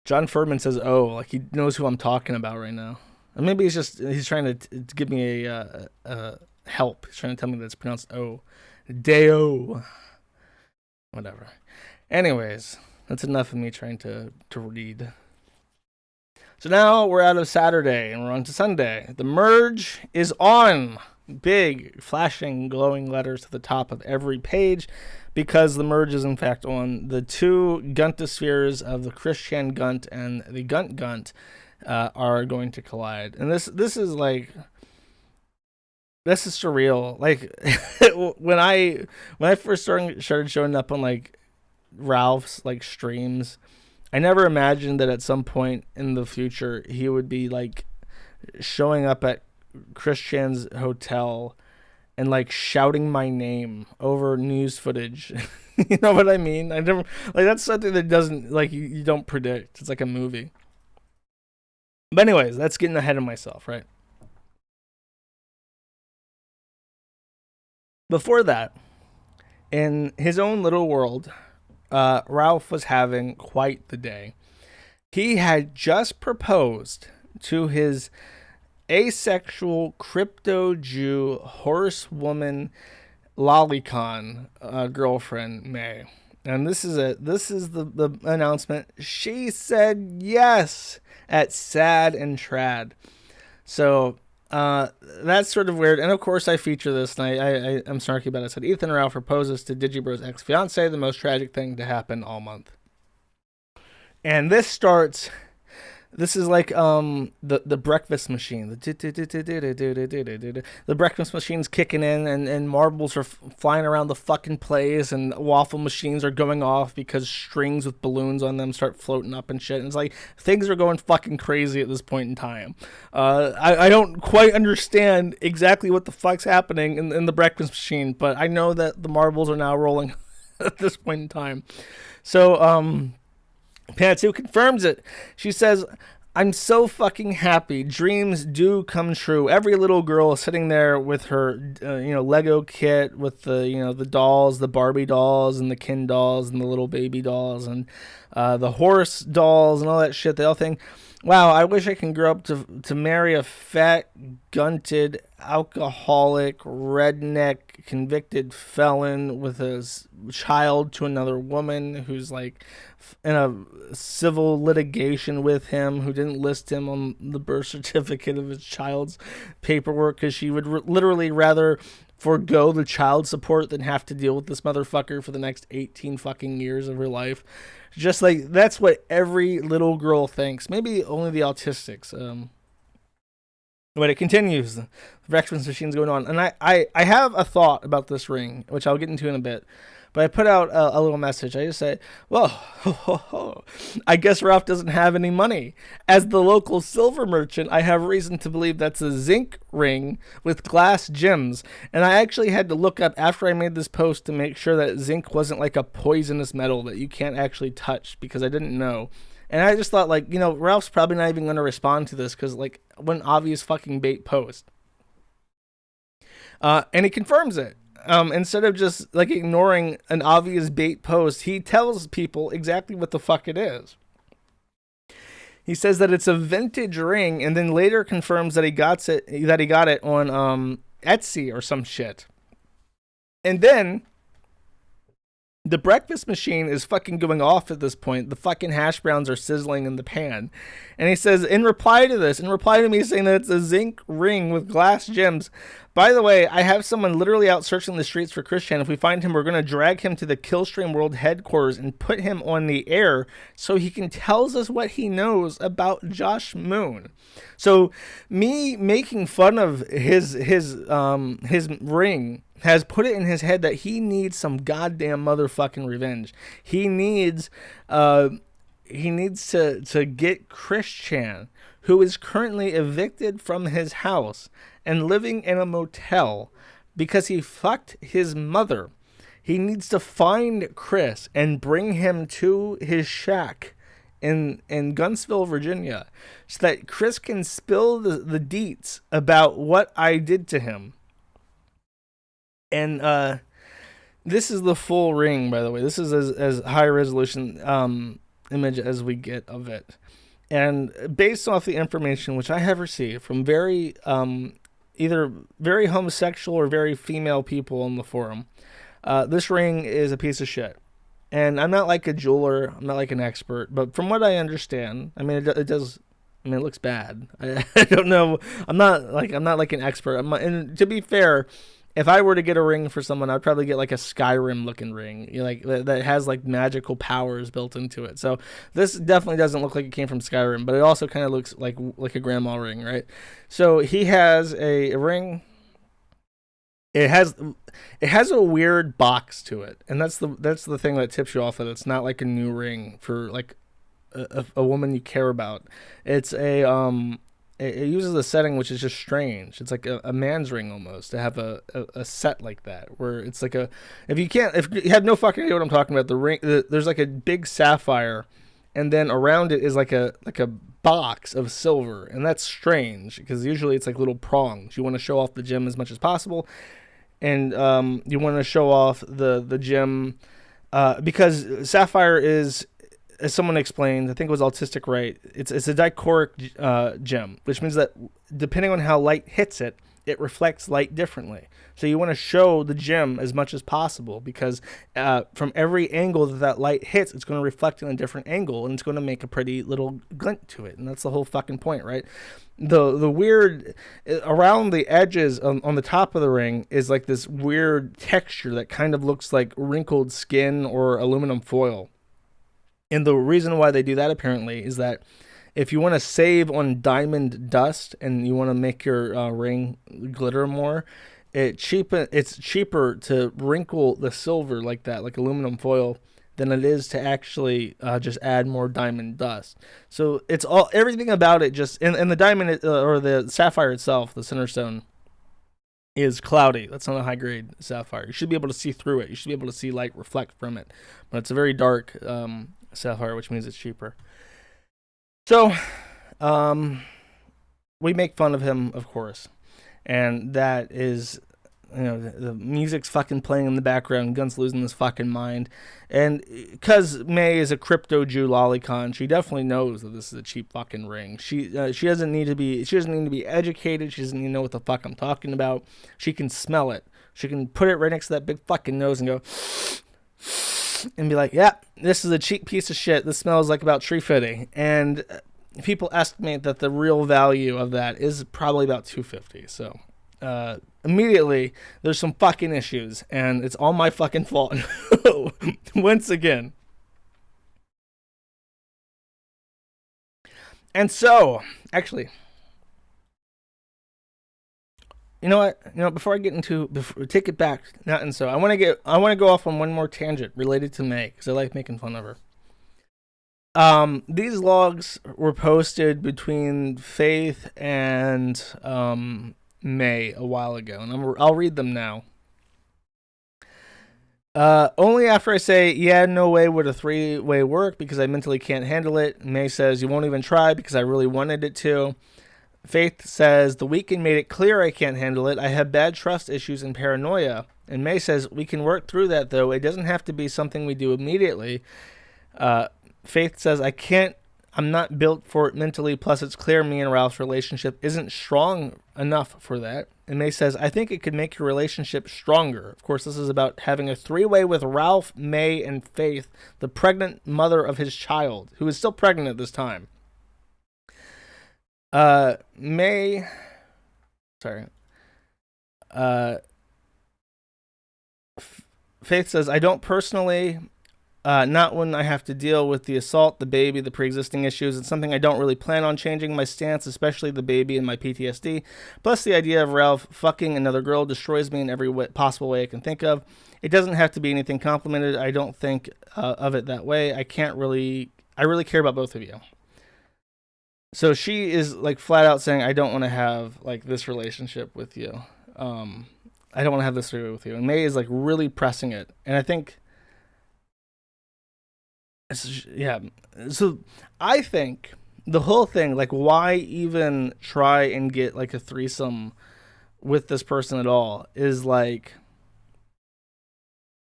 John Furman says, oh, like he knows who I'm talking about right now. Or maybe he's trying to give me a help. He's trying to tell me that it's pronounced O. Deo. Whatever. Anyways, that's enough of me trying to read. So now we're out of Saturday and we're on to Sunday. The merge is on. Big, flashing, glowing letters to the top of every page, because the merge is in fact on. The two Guntospheres of the Christian Gunt and the Gunt Gunt are going to collide. And this is like... This is surreal. Like when I first started showing up on like Ralph's like streams, I never imagined that at some point in the future he would be like showing up at Christian's hotel and like shouting my name over news footage. You know what I mean? I never like that's something that doesn't like you don't predict. It's like a movie. But anyways, that's getting ahead of myself, right? Before that, in his own little world, Ralph was having quite the day. He had just proposed to his asexual crypto Jew horsewoman lolicon girlfriend May, and this is the announcement. She said yes at Sad and Trad. So. That's sort of weird. And of course I feature this, and I'm snarky about it. I said, Ethan Ralph proposes to Digibro's ex-fiance, the most tragic thing to happen all month. And this is like the breakfast machine. The breakfast machine's kicking in, and marbles are flying around the fucking place, and waffle machines are going off because strings with balloons on them start floating up and shit. And it's like things are going fucking crazy at this point in time. I don't quite understand exactly what the fuck's happening in the breakfast machine, but I know that the marbles are now rolling at this point in time. So Pantsu confirms it. She says, I'm so fucking happy. Dreams do come true. Every little girl sitting there with her, Lego kit with the dolls, the Barbie dolls and the Ken dolls and the little baby dolls and the horse dolls and all that shit. They all think, wow, I wish I can grow up to marry a fat, gunted, alcoholic, redneck, convicted felon with a child to another woman who's like in a civil litigation with him, who didn't list him on the birth certificate of his child's paperwork because she would literally rather forego the child support than have to deal with this motherfucker for the next 18 fucking years of her life. Just like, that's what every little girl thinks. Maybe only the autistics. But it continues. The breakfast machine's going on. And I have a thought about this ring, which I'll get into in a bit. But I put out a little message. I just say, well, I guess Ralph doesn't have any money. As the local silver merchant, I have reason to believe that's a zinc ring with glass gems. And I actually had to look up after I made this post to make sure that zinc wasn't like a poisonous metal that you can't actually touch, because I didn't know. And I just thought, like, you know, Ralph's probably not even going to respond to this because, like, what an obvious fucking bait post. And he confirms it. Instead of just, like, ignoring an obvious bait post, he tells people exactly what the fuck it is. He says that it's a vintage ring, and then later confirms that he got it on Etsy or some shit. And then the breakfast machine is fucking going off at this point. The fucking hash browns are sizzling in the pan. And he says, in reply to me saying that it's a zinc ring with glass gems, by the way, I have someone literally out searching the streets for Christian. If we find him, we're going to drag him to the Killstream World headquarters and put him on the air so he can tell us what he knows about Josh Moon. So me making fun of his ring has put it in his head that he needs some goddamn motherfucking revenge. He needs to get Christian, who is currently evicted from his house and living in a motel because he fucked his mother. He needs to find Chris and bring him to his shack in Guntsville, Virginia, so that Chris can spill the deets about what I did to him. And this is the full ring, by the way. This is as high resolution image as we get of it. And based off the information which I have received from very either very homosexual or very female people on the forum, this ring is a piece of shit. And I'm not like a jeweler, I'm not like an expert, but from what I understand, I mean, it does. I mean, it looks bad. I don't know. I'm not like an expert. And to be fair, if I were to get a ring for someone, I'd probably get like a Skyrim looking ring, you know, like that has like magical powers built into it. So this definitely doesn't look like it came from Skyrim, but it also kind of looks like a grandma ring, right? So he has a ring. It has a weird box to it, and that's the thing that tips you off that it's not like a new ring for like a woman you care about. It's it uses a setting which is just strange. It's like a man's ring almost to have a set like that, where it's like if you have no fucking idea what I'm talking about, the ring, there's like a big sapphire, and then around it is like a box of silver, and that's strange because usually it's like little prongs. You want to show off the gem as much as possible, and you want to show off the gem because sapphire is, as someone explained, I think it was Autistic Right, it's a dichroic gem, which means that depending on how light hits it, it reflects light differently. So you want to show the gem as much as possible because from every angle that light hits, it's going to reflect in a different angle, and it's going to make a pretty little glint to it. And that's the whole fucking point, right? The weird, around the edges on the top of the ring is like this weird texture that kind of looks like wrinkled skin or aluminum foil. And the reason why they do that apparently is that if you want to save on diamond dust and you want to make your ring glitter more, it's cheaper to wrinkle the silver like that, like aluminum foil, than it is to actually just add more diamond dust. So it's everything about it just, and the diamond or the sapphire itself, the center stone, is cloudy. That's not a high grade sapphire. You should be able to see through it. You should be able to see light reflect from it. But it's a very dark sapphire, which means it's cheaper. So we make fun of him, of course, and that is, you know, the music's fucking playing in the background, Gun's losing his fucking mind, and because May is a crypto Jew lolicon, she definitely knows that this is a cheap fucking ring. She doesn't need to be educated. She doesn't need to know what the fuck I'm talking about. She can smell it. She can put it right next to that big fucking nose and go and be like, yeah, this is a cheap piece of shit. This smells like about tree fitting. And people estimate that the real value of that is probably about $250. So immediately there's some fucking issues, and it's all my fucking fault once again. And so, actually, you know what? Before I get into, take it back. Not and so. I want to go off on one more tangent related to May because I like making fun of her. These logs were posted between Faith and May a while ago, and I'll read them now. Only after I say, yeah, no way would a 3-way work because I mentally can't handle it. May says, you won't even try because I really wanted it to. Faith says, the weekend made it clear I can't handle it. I have bad trust issues and paranoia. And May says, we can work through that, though. It doesn't have to be something we do immediately. Faith says, I'm not built for it mentally. Plus, it's clear me and Ralph's relationship isn't strong enough for that. And May says, I think it could make your relationship stronger. Of course, this is about having a 3-way with Ralph, May, and Faith, the pregnant mother of his child, who is still pregnant at this time. May, sorry. Faith says, I don't personally, not when I have to deal with the assault, the baby, the pre-existing issues. It's something I don't really plan on changing my stance, especially the baby and my PTSD. Plus, the idea of Ralph fucking another girl destroys me in every possible way I can think of. It doesn't have to be anything complimented. I don't think of it that way. I really care about both of you. So she is like flat out saying, I don't want to have like this relationship with you. I don't want to have this with you. And May is like really pressing it. And I think, yeah. So I think the whole thing, like, why even try and get like a threesome with this person at all is like,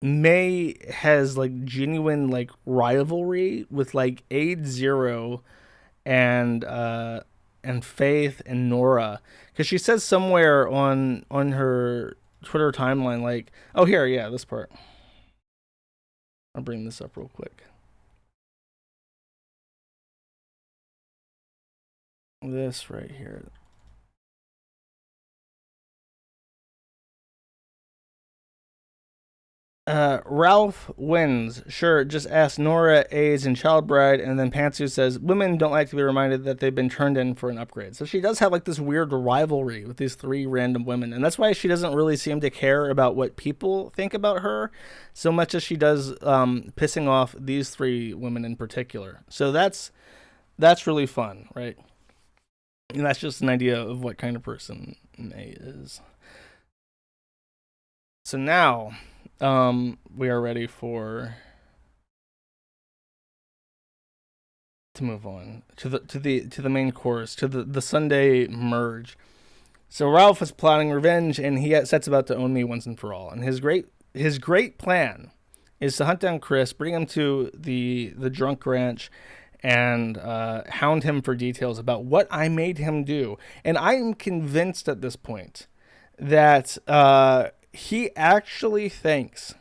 May has like genuine like rivalry with like Aid Zero and Faith and Nora, because she says somewhere on her Twitter timeline, like, oh, here, yeah, this part. I'll bring this up real quick. This right here. Ralph wins. Sure, just ask Nora, AIDS, and Child Bride, and then Pantsu says, women don't like to be reminded that they've been turned in for an upgrade. So she does have like this weird rivalry with these 3 random women, and that's why she doesn't really seem to care about what people think about her so much as she does pissing off these 3 women in particular. So that's really fun, right? And that's just an idea of what kind of person May is. So now, we are ready to move on to the main course, to the Sunday merge. So Ralph is plotting revenge, and he sets about to own me once and for all. And his great plan is to hunt down Chris, bring him to the drunk ranch, and hound him for details about what I made him do. And I am convinced at this point that he actually thinks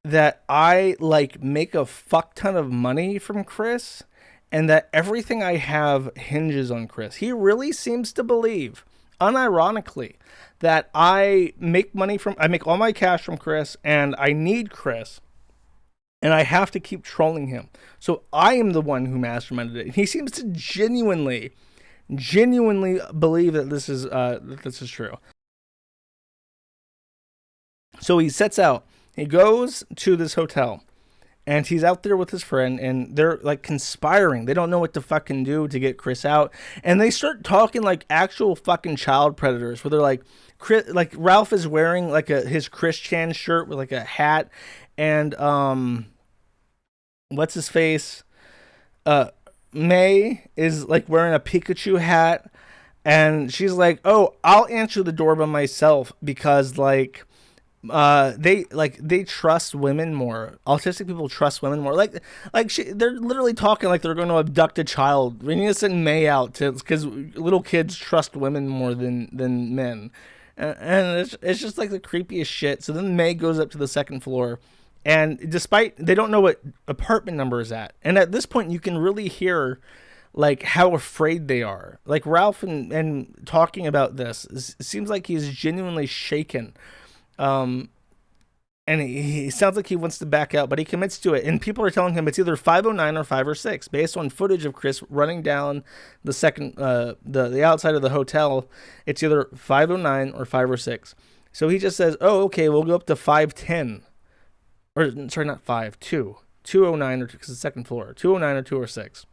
that I like make a fuck ton of money from Chris, and that everything I have hinges on Chris. He really seems to believe, unironically, that I make all my cash from Chris, and I need Chris, and I have to keep trolling him. So I am the one who masterminded it. And he seems to genuinely believe that this is true. So he sets out. He goes to this hotel, and he's out there with his friend, and they're like conspiring. They don't know what to fucking do to get Chris out, and they start talking like actual fucking child predators. Where they're like, Ralph is wearing like his Chris Chan shirt with like a hat, and what's his face? May is like wearing a Pikachu hat, and she's like, oh, I'll answer the door by myself because like they trust women more. Autistic people trust women more. They're literally talking like they're going to abduct a child. We need to send May out because little kids trust women more than men, and it's just like the creepiest shit. So then May goes up to the second floor. And despite they don't know what apartment number is at, and at this point you can really hear like how afraid they are. Like Ralph and talking about this, it seems like he's genuinely shaken. And and he sounds like he wants to back out, but he commits to it. And people are telling him it's either 509 or 506, based on footage of Chris running down the second, the outside of the hotel. It's either 509 or 506. So he just says, "Oh, okay, we'll go up to 510, or sorry, not 209, or because the second floor, 209 or 206."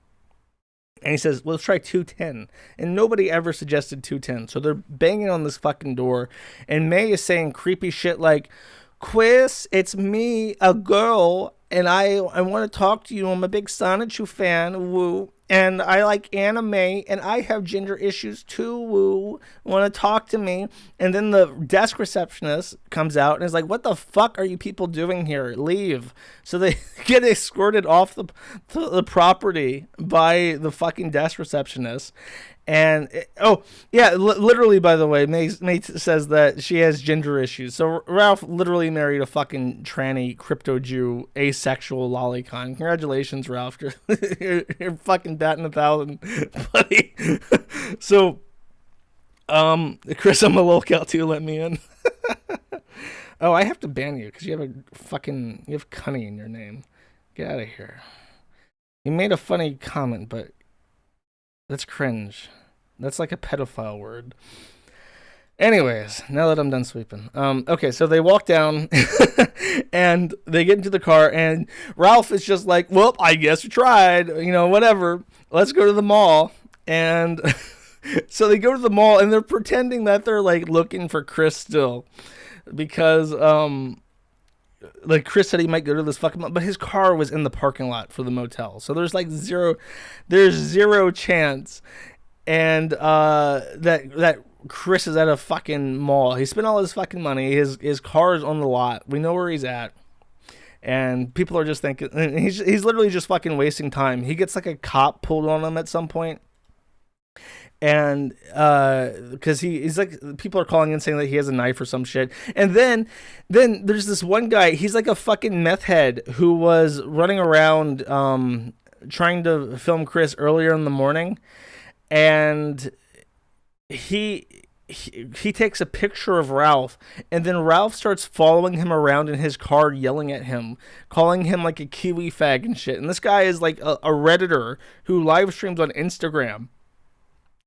And he says, "Well, let's try 210." And nobody ever suggested 210. So they're banging on this fucking door. And May is saying creepy shit like, "Quiz, it's me, a girl, and I want to talk to you. I'm a big Sonichu fan, woo. And I like anime, and I have gender issues too, woo. Want to talk to me?" And then the desk receptionist comes out and is like, "What the fuck are you people doing here? Leave." So they get escorted off the property by the fucking desk receptionist. And literally, by the way, May says that she has gender issues. So Ralph literally married a fucking tranny crypto Jew asexual lolicon. Congratulations, Ralph. You're fucking batting 1,000, buddy. So, Chris, I'm a lolcout too. Let me in. Oh, I have to ban you because you have Cunny in your name. Get out of here. You made a funny comment, but that's cringe. That's like a pedophile word. Anyways, now that I'm done sweeping. Okay, so they walk down and they get into the car, and Ralph is just like, "Well, I guess we tried. Whatever. Let's go to the mall." And so they go to the mall, and they're pretending that they're like looking for Chris still, because like Chris said he might go to this fucking mall, but his car was in the parking lot for the motel. So there's like zero chance. And that Chris is at a fucking mall. He spent all his fucking money. His car is on the lot. We know where he's at. And people are just thinking, and he's literally just fucking wasting time. He gets like a cop pulled on him at some point. And because he's like, people are calling in saying that he has a knife or some shit. And then there's this one guy, he's like a fucking meth head who was running around trying to film Chris earlier in the morning. And he takes a picture of Ralph, and then Ralph starts following him around in his car, yelling at him, calling him like a Kiwi fag and shit. And this guy is like a Redditor who live streams on Instagram,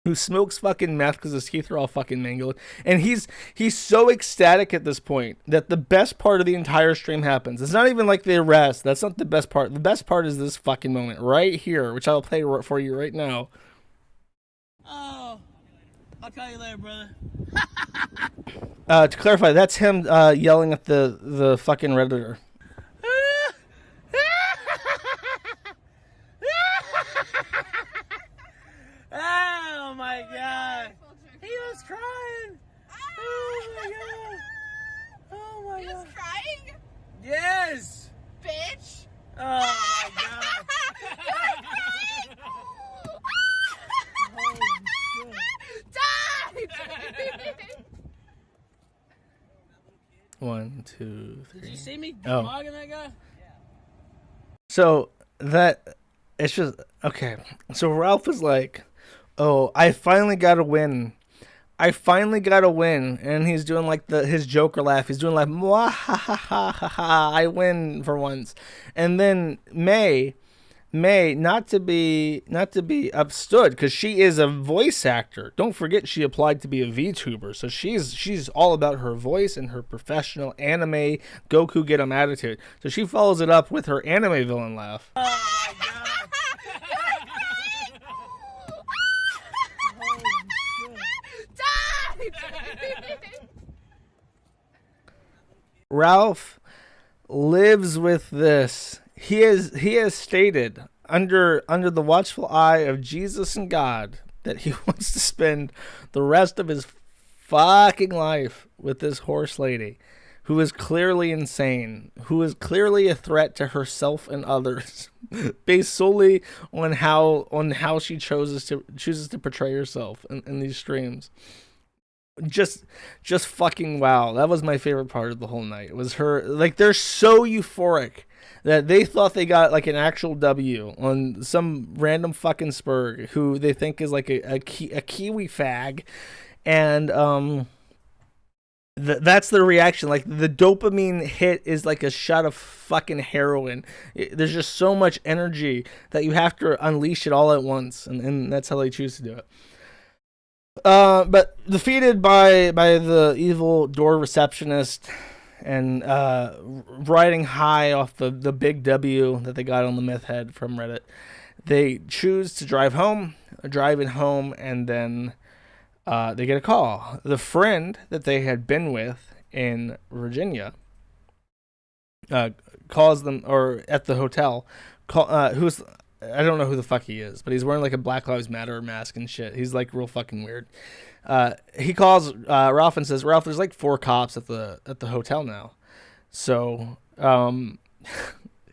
who smokes fucking meth because his teeth are all fucking mangled. And he's so ecstatic at this point that the best part of the entire stream happens. It's not even like the arrest. That's not the best part. The best part is this fucking moment right here, which I'll play for you right now. Oh, I'll call you later, brother. To clarify, that's him yelling at the fucking Redditor. Oh my god. He was crying. Oh my god. Oh my god. He was crying? Yes. Bitch. Oh my god. Die! 1, 2, 3. Did you see me Oh. dogging that guy? So it's just okay. So Ralph is like, "Oh, I finally got a win. I finally got a win," and he's doing like his Joker laugh. He's doing like, "Mwah, ha ha ha ha ha! I win for once." And then May, not to be upstood, because she is a voice actor. Don't forget, she applied to be a VTuber, so she's all about her voice and her professional anime Goku get 'em attitude. So she follows it up with her anime villain laugh. Oh my god. Ralph lives with this. He has stated under the watchful eye of Jesus and God that he wants to spend the rest of his fucking life with this horse lady who is clearly insane, who is clearly a threat to herself and others, based solely on how she chooses to portray herself in these streams. Just fucking wow. That was my favorite part of the whole night. It was her, like, they're so euphoric that they thought they got like an actual W on some random fucking spurg who they think is like a Kiwi fag. And That's the reaction. Like, the dopamine hit is like a shot of fucking heroin. There's just so much energy that you have to unleash it all at once, and that's how they choose to do it. But defeated by the evil door receptionist, and riding high off the big W that they got on the myth head from Reddit, they choose to drive it home, and then they get a call. The friend that they had been with in Virginia calls them, or at the hotel, who's, I don't know who the fuck he is, but he's wearing like a Black Lives Matter mask and shit. He's like real fucking weird. He calls Ralph and says, Ralph, there's like 4 cops at the hotel now. So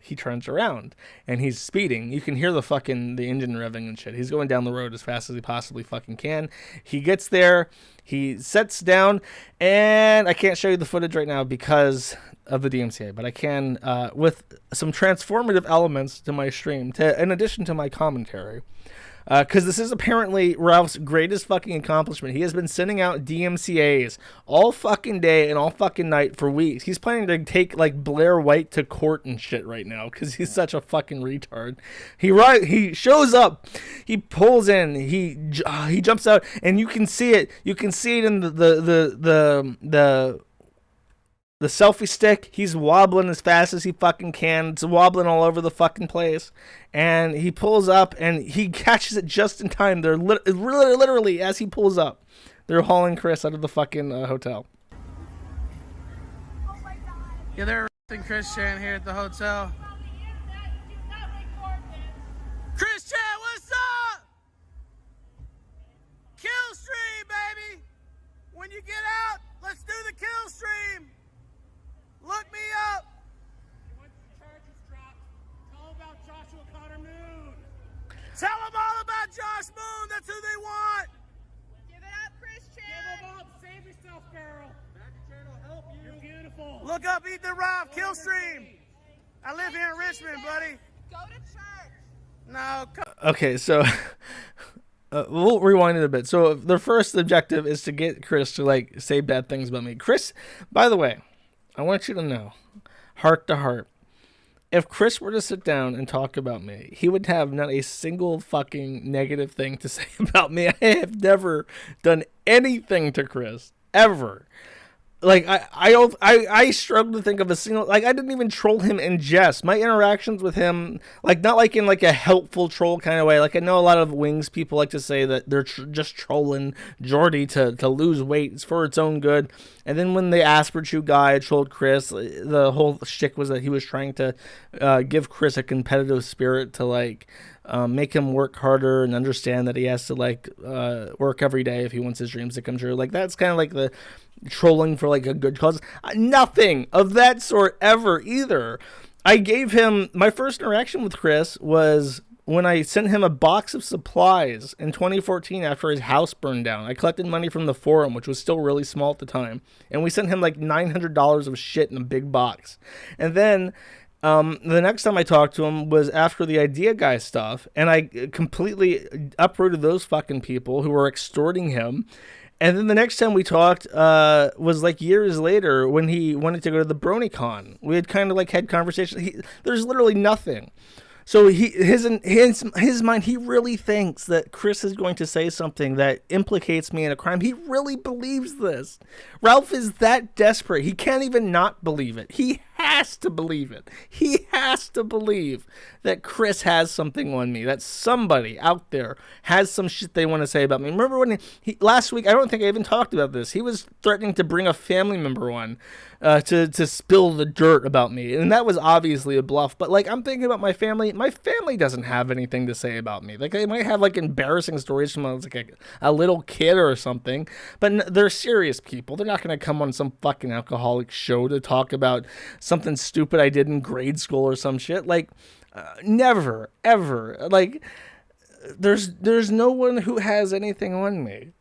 he turns around and he's speeding. You can hear the engine revving and shit. He's going down the road as fast as he possibly fucking can. He gets there, he sets down, and I can't show you the footage right now because of the DMCA, but I can with some transformative elements to my stream, in addition to my commentary. Because this is apparently Ralph's greatest fucking accomplishment. He has been sending out DMCAs all fucking day and all fucking night for weeks. He's planning to take like Blair White to court and shit right now because he's such a fucking retard. He shows up, he pulls in, he jumps out, and you can see it. You can see it in the selfie stick. He's wobbling as fast as he fucking can. It's wobbling all over the fucking place. And he pulls up and he catches it just in time. They're literally, as he pulls up, they're hauling Chris out of the fucking hotel. Yeah, they're arresting Chris Chan here at the hotel. Chris Chan, what's up? Kill stream, baby. When you get out, let's do the kill stream. Look me up. Once the charges dropped, tell them about Joshua Connor Moon. Tell them all about Josh Moon. That's who they want. Give it up, Christian. Give them up. Save yourself, girl. Magic Chain will help you. You're beautiful. Look up Ethan Ralph, kill stream. I live here in Richmond, buddy. Go to church. No. Okay, so we'll rewind it a bit. So their first objective is to get Chris to like say bad things about me. Chris, by the way, I want you to know, heart to heart, if Chris were to sit down and talk about me, he would have not a single fucking negative thing to say about me. I have never done anything to Chris, ever. Like, I struggle to think of a single, like, I didn't even troll him in jest. My interactions with him, like, not like in like a helpful troll kind of way. Like, I know a lot of Wings people like to say that they're just trolling Jordy to lose weight. It's for its own good. And then when the Asperchew guy trolled Chris, the whole shtick was that he was trying to give Chris a competitive spirit to, like, make him work harder and understand that he has to, like, work every day if he wants his dreams to come true. Like, that's kind of like the trolling for like a good cause. Nothing of that sort ever either. I gave him, my first interaction with Chris was when I sent him a box of supplies in 2014 after his house burned down. I collected money from the forum, which was still really small at the time, and we sent him like $900 of shit in a big box. And then the next time I talked to him was after the Idea Guy stuff, and I completely uprooted those fucking people who were extorting him. And then the next time we talked was like years later when he wanted to go to the BronyCon. We had kind of like had conversations. There's literally nothing. So his mind, he really thinks that Chris is going to say something that implicates me in a crime. He really believes this. Ralph is that desperate. He can't even not believe it. He has to believe it. He has to believe that Chris has something on me, that somebody out there has some shit they want to say about me. Remember when he last week, I don't think I even talked about this, he was threatening to bring a family member on to spill the dirt about me, and that was obviously a bluff. But like, I'm thinking about my family. My family doesn't have anything to say about me. Like, they might have like embarrassing stories from when I was like a little kid or something, but they're serious people. They're not going to come on some fucking alcoholic show to talk about something stupid I did in grade school or some shit. Like, never, ever. Like, there's no one who has anything on me.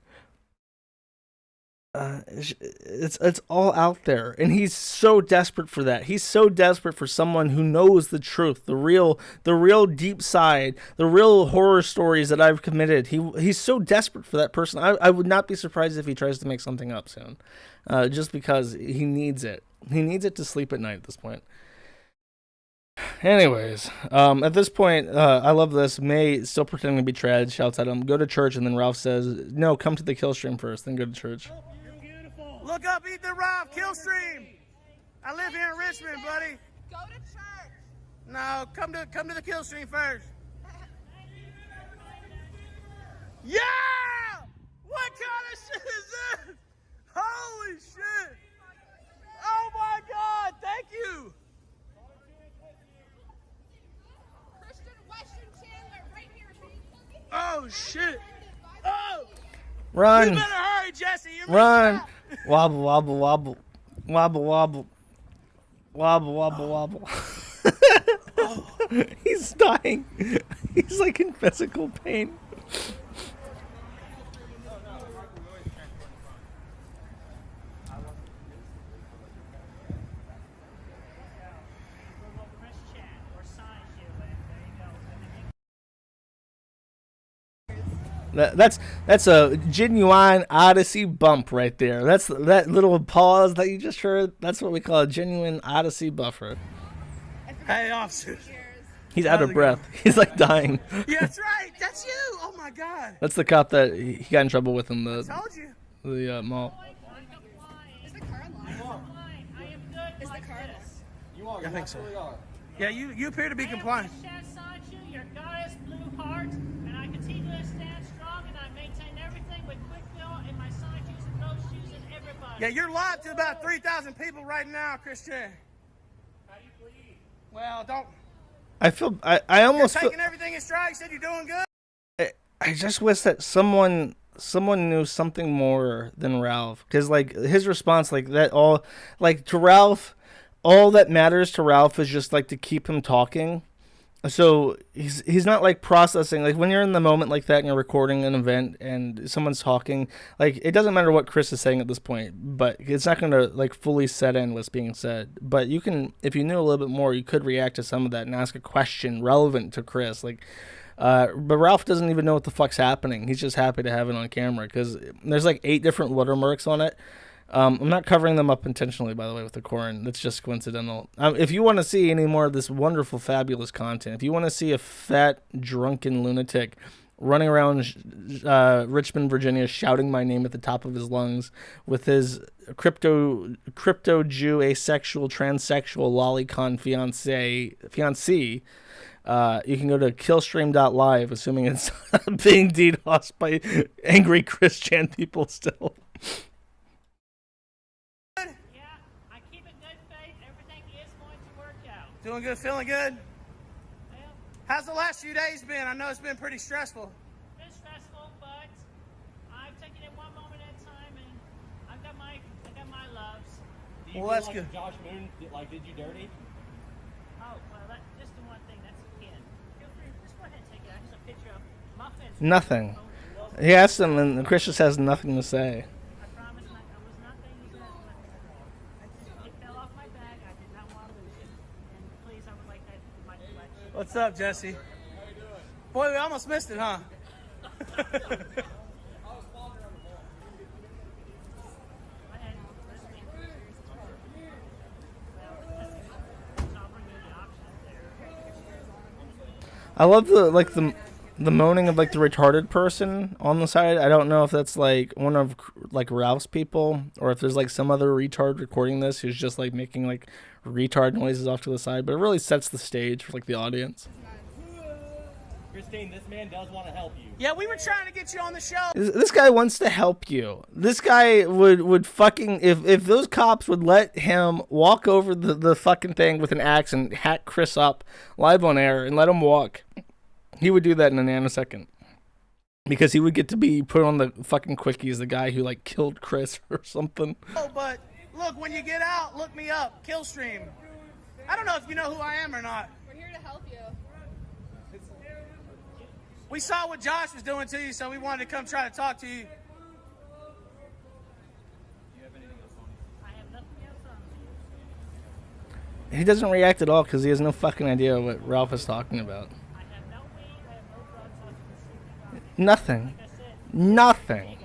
it's all out there, and he's so desperate for that. He's so desperate for someone who knows the truth, the real deep side, the real horror stories that I've committed. He's so desperate for that person. I would not be surprised if he tries to make something up soon, just because he needs it. He needs it to sleep at night at this point. Anyways, at this point, I love this. May, still pretending to be Trad, shouts at him, "Go to church," and then Ralph says, "No, come to the kill stream first, then go to church." Look up, eat the Ralph, Killstream. I live here in Richmond, buddy. Go to church. No, come to the Killstream first. Yeah! What kind of shit is this? Holy shit! Oh my God! Thank you. Christian Western Chandler right here. Oh shit! Oh! Run! You better hurry, Jesse. You're Run! missing out. Wobble, wobble, wobble. Wobble, wobble. Wobble, wobble, wobble. He's dying. He's like in physical pain. That's a genuine Odysee bump right there. That's that little pause that you just heard. That's what we call a genuine Odysee buffer. Hey, officer. He's out of breath. He's like dying. Yeah, that's right. That's you. Oh my God. That's the cop that he got in trouble with in I told you. the mall. Is the car alive? Is the car alive? I think so. Yeah, you appear to be compliant. Your goddess blue heart, and I continue to stand strong, and I maintain everything with quick fill in my side shoes and those shoes and everybody. Yeah, you're live to about 3,000 people right now, Christian. How do you believe? Well, don't. I almost You're taking everything in stride. You said you're doing good. I just wish that someone knew something more than Ralph, because like his response, like that all, like to Ralph, all that matters to Ralph is just like to keep him talking. So he's not like processing, like when you're in the moment like that and you're recording an event and someone's talking, like it doesn't matter what Chris is saying at this point, but it's not going to like fully set in what's being said. But you can, if you knew a little bit more, you could react to some of that and ask a question relevant to Chris. Like, but Ralph doesn't even know what the fuck's happening. He's just happy to have it on camera because there's like 8 different watermarks on it. I'm not covering them up intentionally, by the way, with the Corin. That's just coincidental. If you want to see any more of this wonderful, fabulous content, if you want to see a fat, drunken lunatic running around Richmond, Virginia, shouting my name at the top of his lungs with his crypto Jew, asexual, transsexual, lolicon fiancé, you can go to killstream.live, assuming it's being DDoSed by angry Christian people still. Doing good, feeling good? How's the last few days been? I know it's been pretty stressful. It's stressful, but I've taken it one moment at a time, and I got my loves. Do you Well, feel that's like good. Josh Moon did you dirty? Oh, well, just the one thing. That's a pin. Feel free, just go ahead and take it. That's a picture of muffins. Nothing. He asked him, and Chris just has nothing to say. I promise I was not thinking that. It fell off my bag. I did not want to lose it. And please, I would like that in my collection. What's up, Jesse? How you doing? Boy, we almost missed it, huh? Go ahead. Listen to me. So I'll bring you the options there. I love the moaning of like the retarded person on the side. I don't know if that's like one of like Ralph's people or if there's like some other retard recording this who's just like making like retard noises off to the side, but it really sets the stage for like the audience. Christine, this man does want to help you. Yeah, we were trying to get you on the show. This guy wants to help you. This guy would fucking, if those cops would let him walk over the fucking thing with an axe and hack Chris up live on air and let him walk, he would do that in a nanosecond. Because he would get to be put on the fucking quickies, the guy who like killed Chris or something. Oh, but look, when you get out, look me up, Killstream. I don't know if you know who I am or not. We're here to help you. We saw what Josh was doing to you, so we wanted to come try to talk to you. He doesn't react at all because he has no fucking idea what Ralph is talking about. Nothing. Nothing.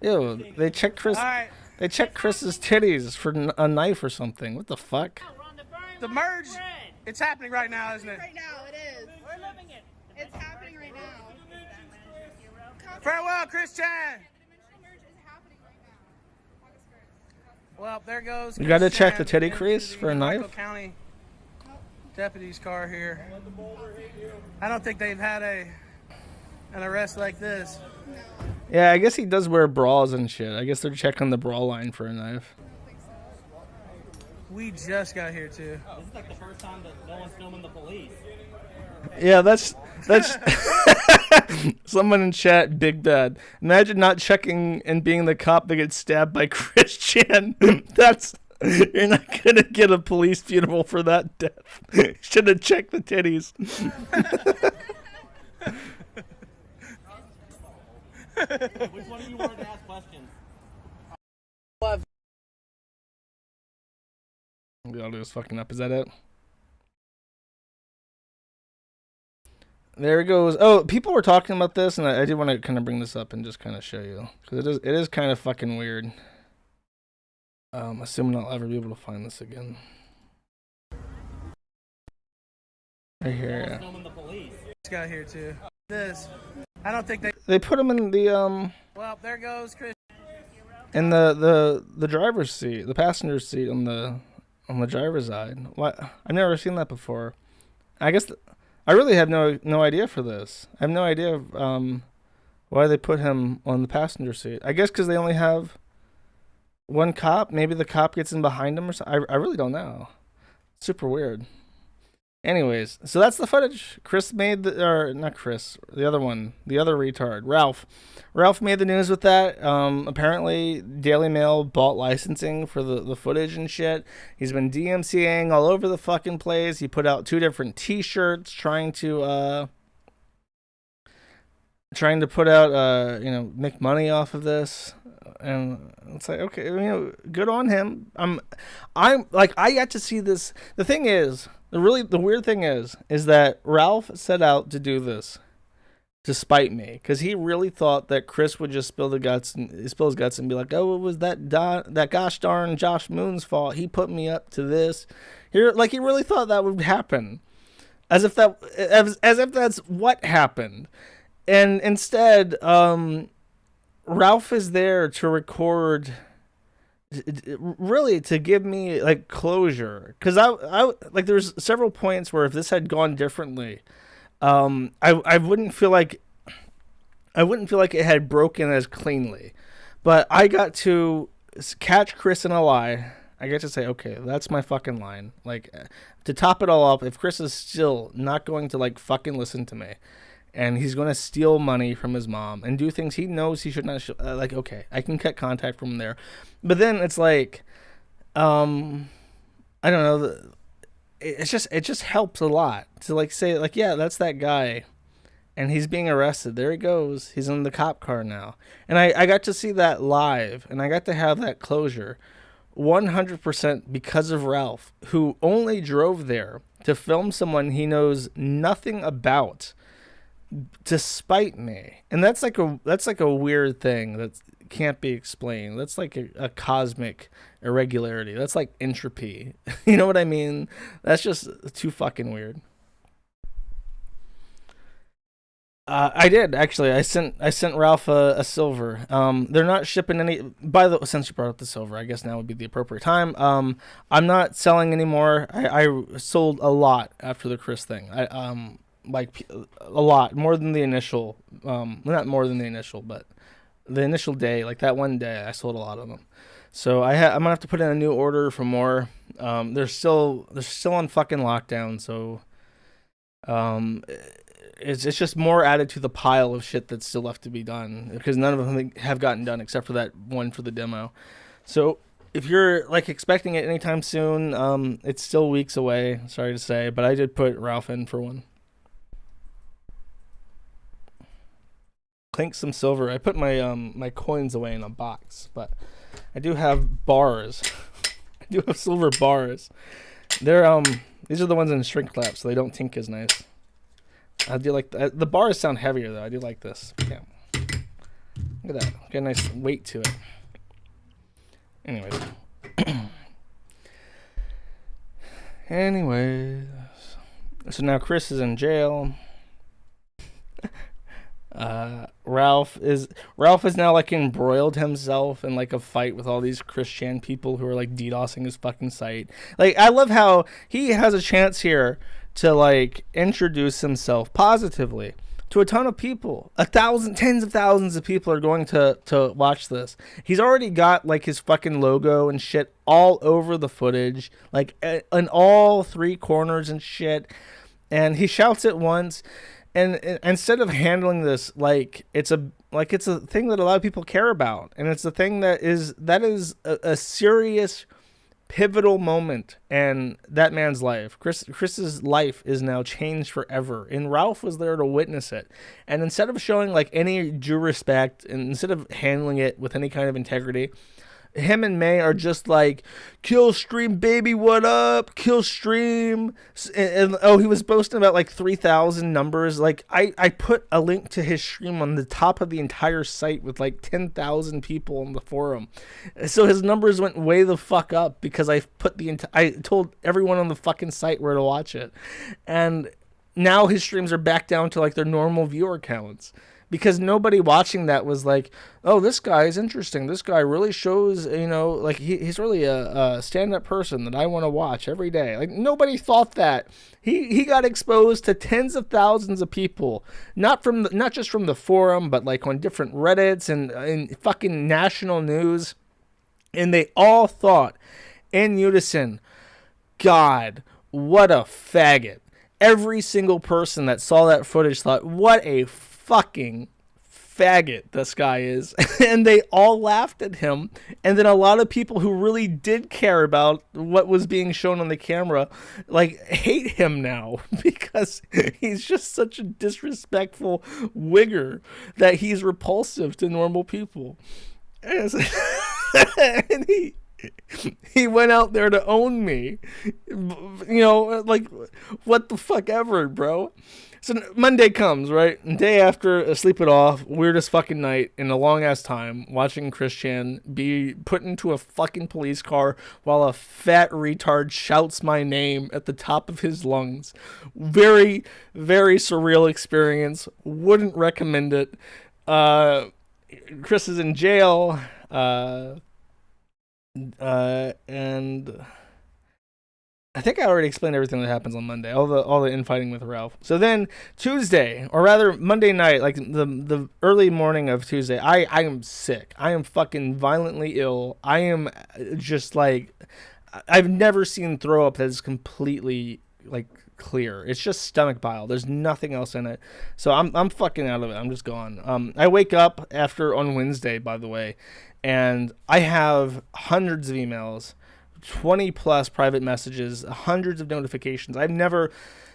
Ew, they checked Chris. Alright. They checked Chris's titties for a knife or something. What the fuck? The merge, it's happening right now, isn't it? Right now, it is. We're living it. It's happening right now. Farewell, Chris Chan. The dimensional merge is happening right now. August 1st. Well, there goes. You gotta Chris check the Chan titty into crease the for a Michael knife? County deputy's car here. I don't think they've had an arrest like this. Yeah, I guess he does wear bras and shit. I guess they're checking the bra line for a knife. We just got here too. This is like the first time that no one's filming the police. Yeah, that's someone in chat, Big Bad. Imagine not checking and being the cop that gets stabbed by Chris Chan. That's you're not gonna get a police funeral for that death. Should have checked the titties. Which one of you wanted to ask questions? The audio's fucking up. Is that it? There it goes. Oh, people were talking about this, and I did want to kind of bring this up and just kind of show you because it is kind of fucking weird. Assuming I'll ever be able to find this again. Right here. Yeah. Filming the police. Just got here too. This. I don't think They put him in the Well, there goes Chris. in the driver's seat, the passenger seat on the driver's side. What? I've never seen that before. I guess I really have no idea for this. I have no idea why they put him on the passenger seat. I guess because they only have one cop. Maybe the cop gets in behind him or something. I really don't know. Super weird. Anyways, so that's the footage. Chris made not Chris, the other one, the other retard, Ralph. Ralph made the news with that. Apparently, Daily Mail bought licensing for the footage and shit. He's been DMCAing all over the fucking place. He put out 2 different T-shirts trying to put out, make money off of this. And it's like, okay, good on him. I'm like, I got to see this. The thing is, the weird thing is that Ralph set out to do this to spite me because he really thought that Chris would just spill his guts and be like, oh, it was that gosh darn Josh Moon's fault. He put me up to this. He really thought that would happen, as if that's what happened, and instead, Ralph is there to record, really to give me like closure, because I there's several points where if this had gone differently, I wouldn't feel like it had broken as cleanly, but I got to catch Chris in a lie. I get to say, okay, that's my fucking line. Like, to top it all up, if Chris is still not going to like fucking listen to me, and he's going to steal money from his mom and do things he knows he should not. Okay, I can cut contact from there. But then it's like, I don't know. It just helps a lot to like say like, yeah, that's that guy, and he's being arrested. There he goes. He's in the cop car now, and I got to see that live, and I got to have that closure, 100% because of Ralph, who only drove there to film someone he knows nothing about, to spite me. And that's like a weird thing that can't be explained. That's like a cosmic irregularity. That's like entropy. You know what I mean? That's just too fucking weird. I did actually. I sent Ralph a silver. They're not shipping any. Since you brought up the silver, I guess now would be the appropriate time. I'm not selling anymore. I sold a lot after the Chris thing. Like a lot more than the initial. Not more than the initial, but the initial day, like that one day, I sold a lot of them. So I'm gonna have to put in a new order for more. They're still on fucking lockdown. So it's just more added to the pile of shit that's still left to be done, because none of them have gotten done except for that one for the demo. So if you're like expecting it anytime soon, it's still weeks away. Sorry to say, but I did put Ralph in for one. clink some silver. I put my my coins away in a box, but I do have bars. I do have silver bars. They're these are the ones in shrink flap, so they don't tink as nice. I do like the bars sound heavier though. I do like this. Yeah. Look at that. Get a nice weight to it. Anyways. Anyways. So now Chris is in jail. Ralph is now like embroiled himself in like a fight with all these Christian people who are like DDoSing his fucking site. Like, I love how he has a chance here to like introduce himself positively to a ton of people. Tens of thousands of people are going to watch this. He's already got like his fucking logo and shit all over the footage, like in all three corners and shit. And he shouts it once. And instead of handling this like it's a thing that a lot of people care about, and it's a thing that is a serious pivotal moment in that man's life. Chris's life is now changed forever, and Ralph was there to witness it. And instead of showing like any due respect, and instead of handling it with any kind of integrity, him and May are just like, kill stream, baby, what up? Kill stream. And he was boasting about like 3,000 numbers. Like, I put a link to his stream on the top of the entire site with like 10,000 people on the forum. So his numbers went way the fuck up because I told everyone on the fucking site where to watch it. And now his streams are back down to like their normal viewer counts. Because nobody watching that was like, oh, this guy is interesting. This guy really shows, like he's really a stand-up person that I want to watch every day. Like, nobody thought that. He got exposed to tens of thousands of people, not just from the forum, but like on different Reddits and fucking national news. And they all thought in unison, God, what a faggot. Every single person that saw that footage thought, what a fucking faggot this guy is. And they all laughed at him. And then a lot of people who really did care about what was being shown on the camera like hate him now because he's just such a disrespectful wigger that he's repulsive to normal people. And he went out there to own me, like, what the fuck ever, bro. So Monday comes, right? And day after, sleep it off, weirdest fucking night in a long ass time, watching Christian be put into a fucking police car while a fat retard shouts my name at the top of his lungs. Very, very surreal experience. Wouldn't recommend it. Chris is in jail. And I think I already explained everything that happens on Monday, all the infighting with Ralph. So then Tuesday, or rather Monday night, like the early morning of Tuesday, I am sick. I am fucking violently ill. I am just like, I've never seen throw up that is completely like clear. It's just stomach bile. There's nothing else in it. So I'm fucking out of it. I'm just gone. I wake up on Wednesday, by the way, and I have hundreds of emails, 20 plus private messages, hundreds of notifications. I've never,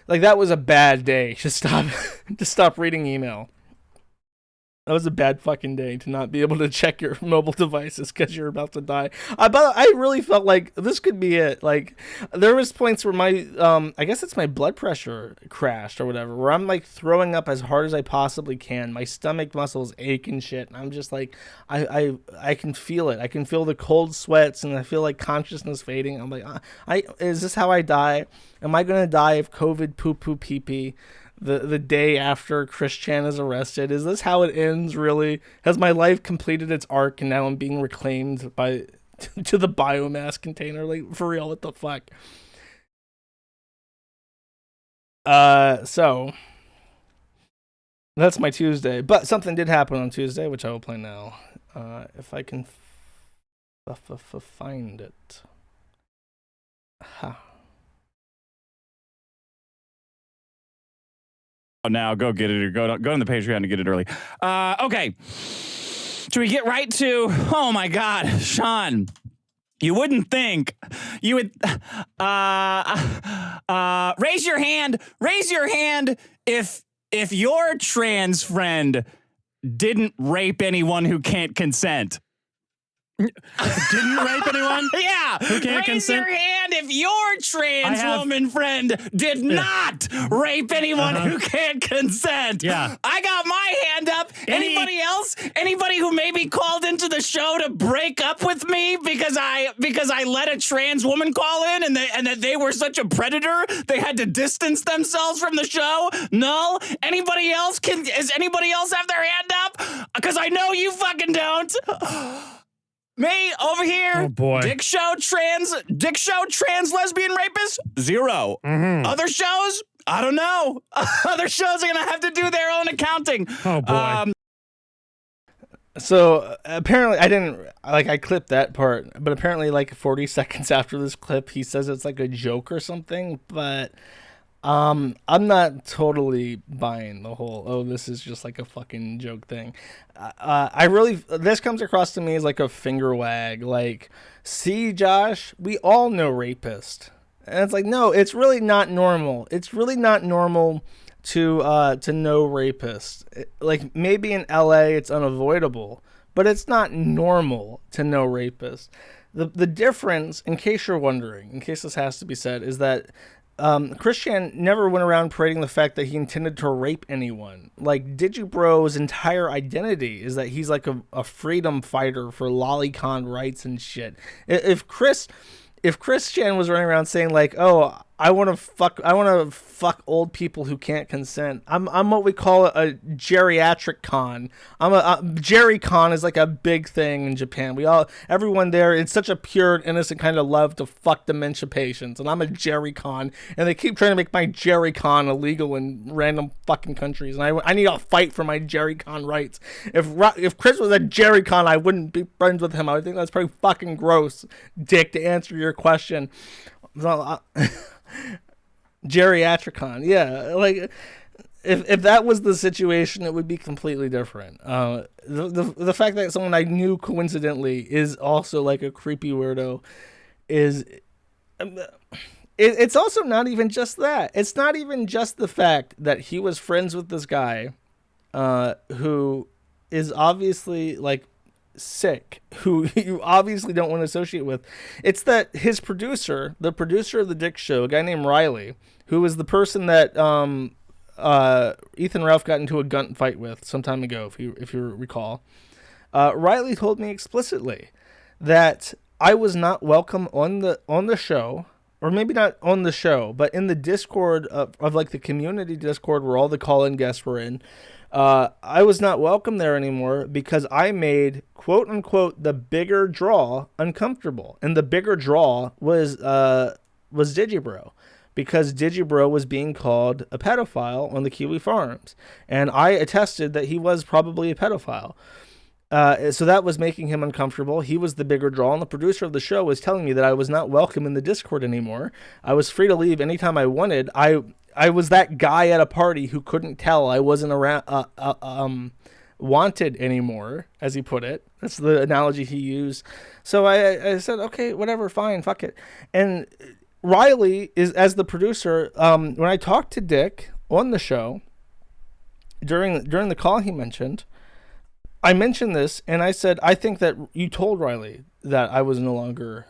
like, that was a bad day to stop reading email. That was a bad fucking day to not be able to check your mobile devices because you're about to die. But I really felt like this could be it. Like, there was points where my, I guess it's my blood pressure crashed or whatever, where I'm like throwing up as hard as I possibly can. My stomach muscles ache and shit. And I'm just like, I can feel it. I can feel the cold sweats and I feel like consciousness fading. I'm like, is this how I die? Am I going to die of COVID poo pee pee? The day after Christian is arrested? Is this how it ends, really? Has my life completed its arc and now I'm being reclaimed to the biomass container? Like, for real, what the fuck? So that's my Tuesday. But something did happen on Tuesday, which I will play now. If I can find it. Ha. Now go get it, or go on the Patreon to get it early. Okay, should we get right to, oh my god, Sean, you wouldn't think you would raise your hand if your trans friend didn't rape anyone who can't consent. Didn't rape anyone? Yeah. Who can't Raise consent? your hand if your trans woman friend did not rape anyone who can't consent. Yeah. I got my hand up. Anybody else? Anybody who maybe called into the show to break up with me because I let a trans woman call in and that they were such a predator they had to distance themselves from the show? No. Anybody else does anybody else have their hand up? Because I know you fucking don't. Me over here, Oh boy. Dick show trans lesbian rapist, 0. Other shows, I don't know. Other shows are gonna have to do their own accounting. Oh boy. So apparently I clipped that part, but apparently like 40 seconds after this clip, he says it's like a joke or something, but I'm not totally buying the whole, this is just like a fucking joke thing. This comes across to me as like a finger wag. Like, see, Josh, we all know rapist. And it's like, no, it's really not normal. It's really not normal to know rapist. Like, maybe in LA it's unavoidable, but it's not normal to know rapist. The difference, in case you're wondering, in case this has to be said, is that Christian never went around parading the fact that he intended to rape anyone. Like, Digibro's entire identity is that he's like a freedom fighter for lolicon rights and shit. If Christian was running around saying like, oh, I want to fuck old people who can't consent, I'm what we call a geriatric con. Jerry con is like a big thing in Japan. Everyone there, it's such a pure, innocent kind of love to fuck dementia patients, and I'm a Jerry con, and they keep trying to make my Jerry con illegal in random fucking countries, and I need to fight for my Jerry con rights. If Chris was a Jerry con, I wouldn't be friends with him. I would think that's pretty fucking gross, Dick, to answer your question. Geriatricon, yeah, like if that was the situation, it would be completely different. The fact that someone I knew coincidentally is also like a creepy weirdo is it's also not even just that. It's not even just the fact that he was friends with this guy who is obviously like sick, who you obviously don't want to associate with. It's that his producer, the producer of the Dick Show, a guy named Riley, who was the person that Ethan Ralph got into a gunfight with some time ago, if you recall. Riley told me explicitly that I was not welcome on the show, or maybe not on the show, but in the Discord of like the community Discord where all the call-in guests were in. I was not welcome there anymore because I made, quote unquote, the bigger draw uncomfortable. And the bigger draw was Digibro, because Digibro was being called a pedophile on the Kiwi farms. And I attested that he was probably a pedophile. So that was making him uncomfortable. He was the bigger draw, and the producer of the show was telling me that I was not welcome in the Discord anymore. I was free to leave anytime I wanted. I was that guy at a party who couldn't tell I wasn't around, wanted anymore, as he put it. That's the analogy he used. So I said, okay, whatever, fine, fuck it. And Riley is, as the producer, when I talked to Dick on the show, during the call he mentioned, I mentioned this, and I said, I think that you told Riley that I was no longer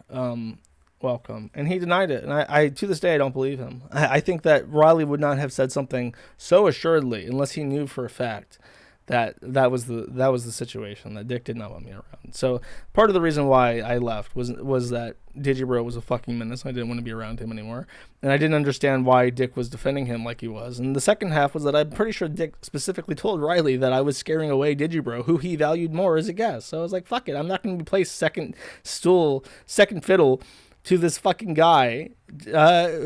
welcome, and he denied it. And I to this day I don't believe him. I think that Riley would not have said something so assuredly unless he knew for a fact that was the situation, that Dick did not want me around. So part of the reason why I left was that Digibro was a fucking menace. I didn't want to be around him anymore, and I didn't understand why Dick was defending him like he was. And the second half was that I'm pretty sure Dick specifically told Riley that I was scaring away Digibro, who he valued more as a guest. So I was like, fuck it, I'm not going to be placed second fiddle to this fucking guy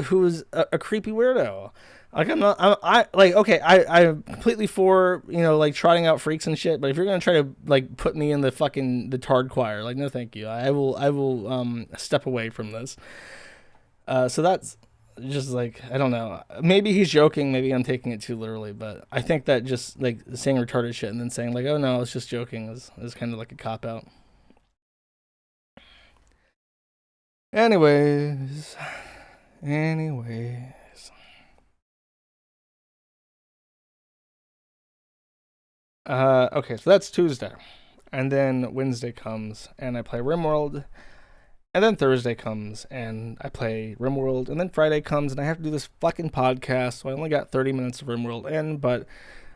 who's a creepy weirdo. Like, I'm completely for, like, trotting out freaks and shit, but if you're gonna try to, like, put me in the tard choir, like, no thank you. I will step away from this. So that's just, like, I don't know. Maybe he's joking, maybe I'm taking it too literally, but I think that just, like, saying retarded shit and then saying, like, oh no, it's just joking is kind of like a cop-out. Anyways. Okay, so that's Tuesday. And then Wednesday comes, and I play RimWorld. And then Thursday comes, and I play RimWorld. And then Friday comes, and I have to do this fucking podcast. So I only got 30 minutes of RimWorld in, but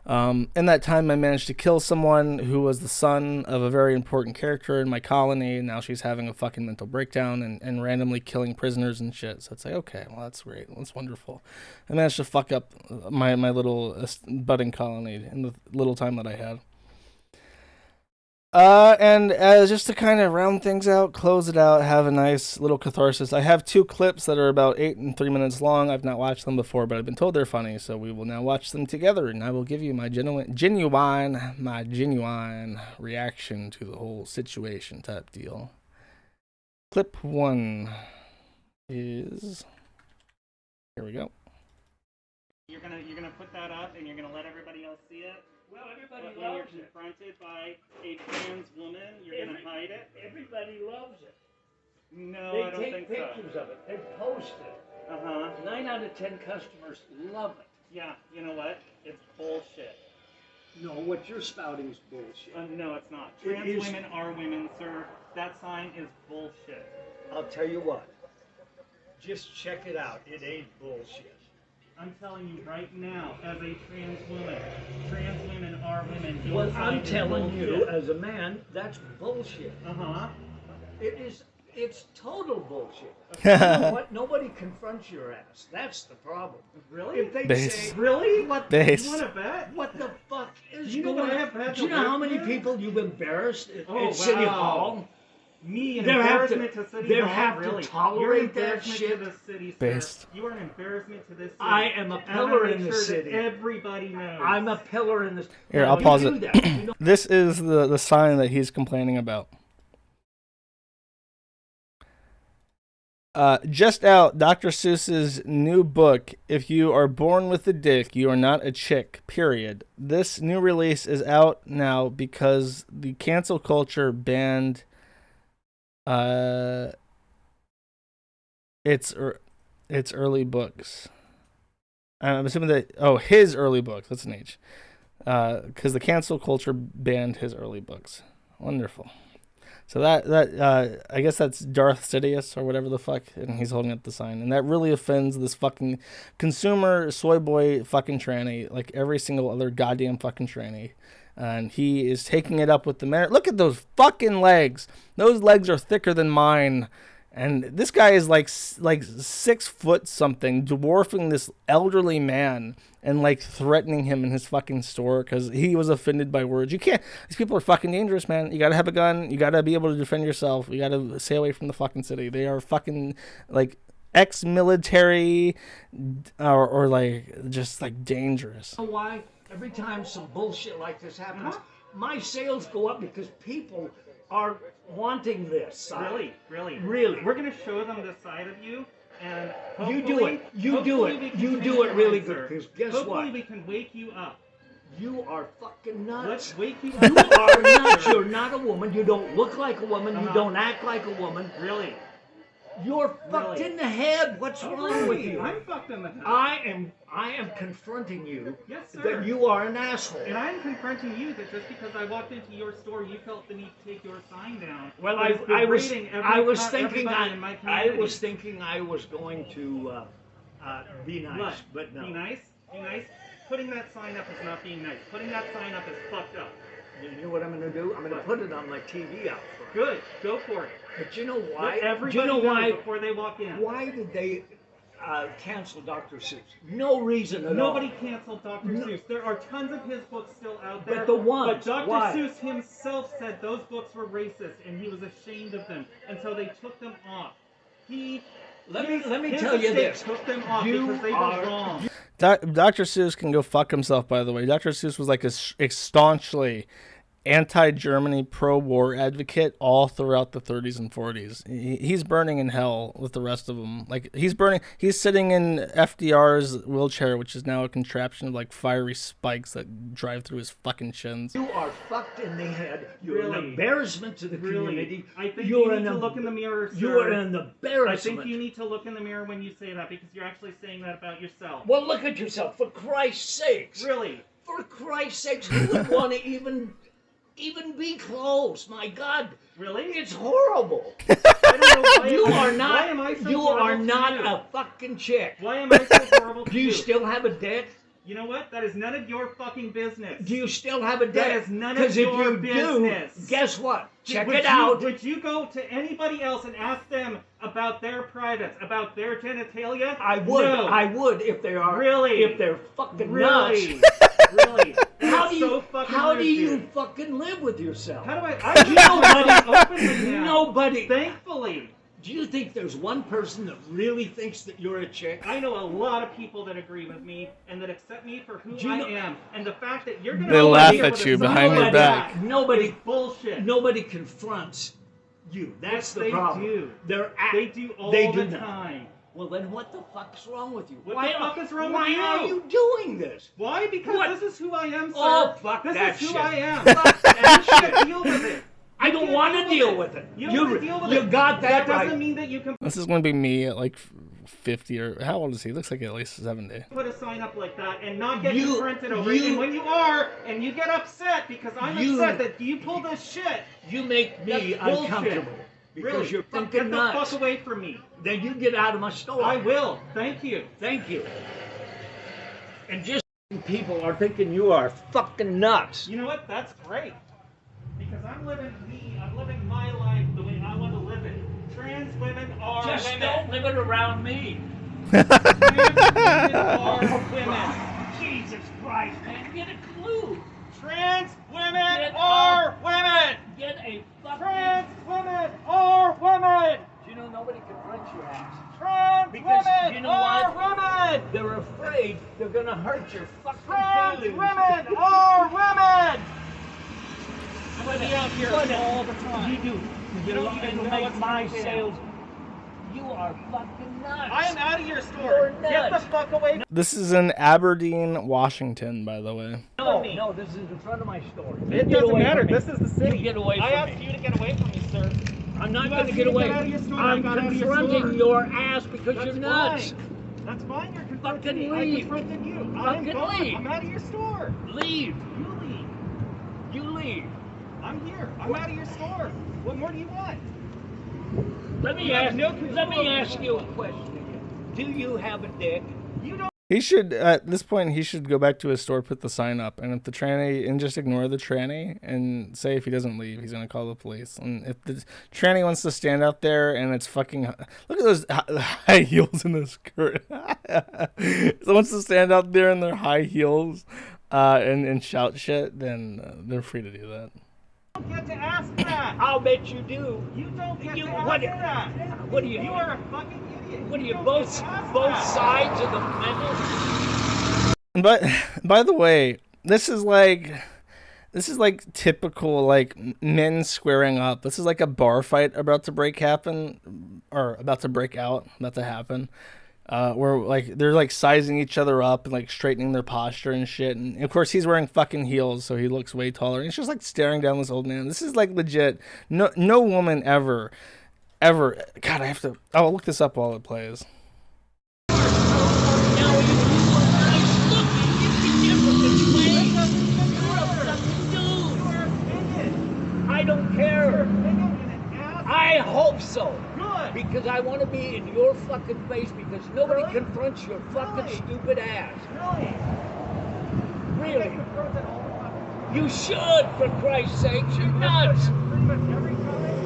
in that time, I managed to kill someone who was the son of a very important character in my colony. And now she's having a fucking mental breakdown and randomly killing prisoners and shit. So it's like, okay, well, that's great. That's wonderful. I managed to fuck up my little budding colony in the little time that I had. And just to kind of round things out, close it out, have a nice little catharsis. I have 2 clips that are about 8 and 3 minutes long. I've not watched them before, but I've been told they're funny, so we will now watch them together, and I will give you my genuine reaction to the whole situation type deal. Clip 1 is, here we go. You're gonna put that up, and you're gonna let everybody else see it. Well, everybody When you're loves it. confronted by a trans woman, you're gonna hide it. Everybody loves it. No, They I don't take think pictures of it. They post it. so. 9 out of 10 customers love it. Yeah, you know what? It's bullshit. No, what you're spouting is bullshit. No, it's not. It Trans is- women are women, sir. That sign is bullshit. I'll tell you what. Just check it out. It ain't bullshit. I'm telling you right now, as a trans woman are women. Your Well, sign I'm is telling you, bullshit. as a man, that's bullshit. Uh-huh. It's total bullshit. You know what? Nobody confronts your ass. That's the problem. Really? If they Base. say, Really? What? Base. You want to bet? what the fuck is You know going what I on? have had Do you to know how live many with? people you've embarrassed at, Oh, at City wow. Hall? Me, an They have embarrassment to- to City they Hall? have to Really? tolerate You're an that embarrassment shit. to the city, sir. Based. You are an embarrassment to this city. I am a And pillar I in make the sure city. That everybody knows. I'm a pillar in this. Here, Now, I'll you pause do it. that. You don't- This is the sign that he's complaining about. Just out, Dr. Seuss's new book, If You Are Born with a Dick, You Are Not a Chick, period. This new release is out now because the cancel culture banned its early books. I'm assuming that, his early books, that's an H. Because the cancel culture banned his early books. Wonderful. So that I guess that's Darth Sidious or whatever the fuck, and he's holding up the sign, and that really offends this fucking consumer soy boy fucking tranny, like every single other goddamn fucking tranny, and he is taking it up with the man. Look at those fucking legs; those legs are thicker than mine, and this guy is like 6 foot something, dwarfing this elderly man. And like threatening him in his fucking store because he was offended by words. You can't. These people are fucking dangerous, man. You gotta have a gun. You gotta be able to defend yourself. You gotta stay away from the fucking city. They are fucking like ex-military or like just like dangerous. You know why? Every time some bullshit like this happens, my sales go up because people are wanting this. Really? Really. We're gonna show them this side of you. And You do it. You do it. You do it really good. Because guess hopefully what? we can wake you up. You are fucking nuts. Let's wake you up. You are nuts. You're not a woman. You don't look like a woman. You don't act like a woman. Really? You're fucked in the head. What's wrong with you? I'm fucked in the head. I am confronting you. Yes, sir. That you are an asshole. And I'm confronting you that just because I walked into your store, you felt the need to take your sign down. Well, But it's I was degrading thinking everybody in my I community. was thinking I was going to be nice, What? but no. Be nice? Be nice? Putting that sign up is not being nice. Putting that sign up is fucked up. You know what I'm going to do? I'm going to put it on my TV out front. Good. Go for it. But you know why? Let everybody Do you know why? before they walk in. Why did they cancel Dr. Seuss? No reason at all. Nobody canceled Dr. Seuss. There are tons of his books still out there. But the ones, But Dr. why? Seuss himself said those books were racist, and he was ashamed of them, and so they took them off. Let me his tell you estate this. Took them off You because they are- were wrong. Dr. Seuss can go fuck himself, by the way. Dr. Seuss was like a staunchly anti-Germany, pro-war advocate all throughout the 30s and 40s. He's burning in hell with the rest of them. Like, he's sitting in FDR's wheelchair, which is now a contraption of like fiery spikes that drive through his fucking shins. You are fucked in the head. You're an Really? embarrassment to the community. I think You're you need an to look in the mirror, sir. You are an embarrassment. I think you need to look in the mirror when you say that because you're actually saying that about yourself. Well, look at yourself, for Christ's sakes. Really? For Christ's sakes, who would want to even be close? My God. Really? It's horrible. I don't know why You am I- are why not, am I so you horrible are to not you? a fucking chick. Why am I so horrible to Do you still have a dick? You know what? That is none of your fucking business. Do you still have a dick? That is none of Because if your you business. do, guess what? Check Would it you- out. Would you go to anybody else and ask them about their privates, about their genitalia? I would. No. I would if they are. Really? If they're fucking Really? nuts. Really? How That's do you? so fucking How rude, do you dude. fucking live with yourself? How do I do Nobody. openly now. Nobody. Thankfully. Do you think there's one person that really thinks that you're a chick? I know a lot of people that agree with me and that accept me for who Do you I know- am. And the fact that you're going They laugh at you behind your back. Nobody. Bullshit. Nobody confronts you. That's Yes, the they problem. do. They do all they the do not. time. Well, then what the fuck's wrong with you? What the fuck is wrong with why you? are you doing this? Why? Because What? this is who I am, sir. Oh, fuck this that is who shit. I am. Fuck that You shit. can't deal with it. I don't want to deal with it. You don't want to deal with it. You got that That doesn't right. mean that you can This is going to be me at like 50 or how old is he? Looks like at least 70. put a sign up like that and not get You- confronted over it. you- And when you are, and you get upset because I'm You- upset that you pull this shit. You make me That's bullshit. uncomfortable because Really? you're Get fucking the nuts. fuck away from me. Then you get out of my store. I will. Thank you. Thank you. And just people are thinking you are fucking nuts. You know what? That's great. Because I'm living me. I'm living my life the way I want to live it. Trans women are Just women. don't live it around me. Trans women are women. Jesus Christ, man, get a clue. Trans women Get are out. women. Get a fucking. Trans women are women. You know nobody confronts your ass. Trans Because women you know are what? women. They're afraid they're gonna hurt your fucking Trans feelings. women are women. I'm gonna be out here What all the time. You do. You don't even It'll know make what's my going on. sales. You are fucking nuts. I am out of your store. You're Get the nuts. fuck away. This is in Aberdeen, Washington, by the way. No, this is in front of my store. It Get doesn't away matter. from me. This is the city. You get away I from asked me. you to get away from me, sir. I'm not You going asked to me get to away. get out of your store. I'm I got out of your confronting store. your ass because That's you're nuts. fine. That's fine. You're confronting Fucking me. I leave. confronted you. I'm Fucking gone. leave. I'm out of your store. Leave. You leave. You leave. I'm here. I'm out of your store. What more do you want? Let me You have ask. no control Let me over ask me. you a question again. Do you have a dick? You don't. He should, at this point, he should go back to his store, put the sign up, and if the tranny, and just ignore the tranny, and say if he doesn't leave, he's going to call the police. And if the tranny wants to stand out there and it's fucking, look at those high heels in this skirt. So wants to stand out there in their high heels and shout shit, then they're free to do that. You don't get to ask that. I'll bet you do. You don't get You- to ask what- that. What do you? You are a fucking idiot. What are you? don't Both get to ask both that. sides of the medal. But by the way, this is like typical like men squaring up. This is like a bar fight about to break out, about to happen. Where like they're like sizing each other up and like straightening their posture and shit. And of course he's wearing fucking heels, so he looks way taller. And he's just like staring down this old man. This is like legit. No woman ever. God, I'll look this up while it plays. I don't care. I hope so. Good. Because I want to be in your fucking face because nobody Really? confronts your fucking Really? stupid ass. Really? Really. You should, for Christ's sake. You're nuts. Pretty much every time.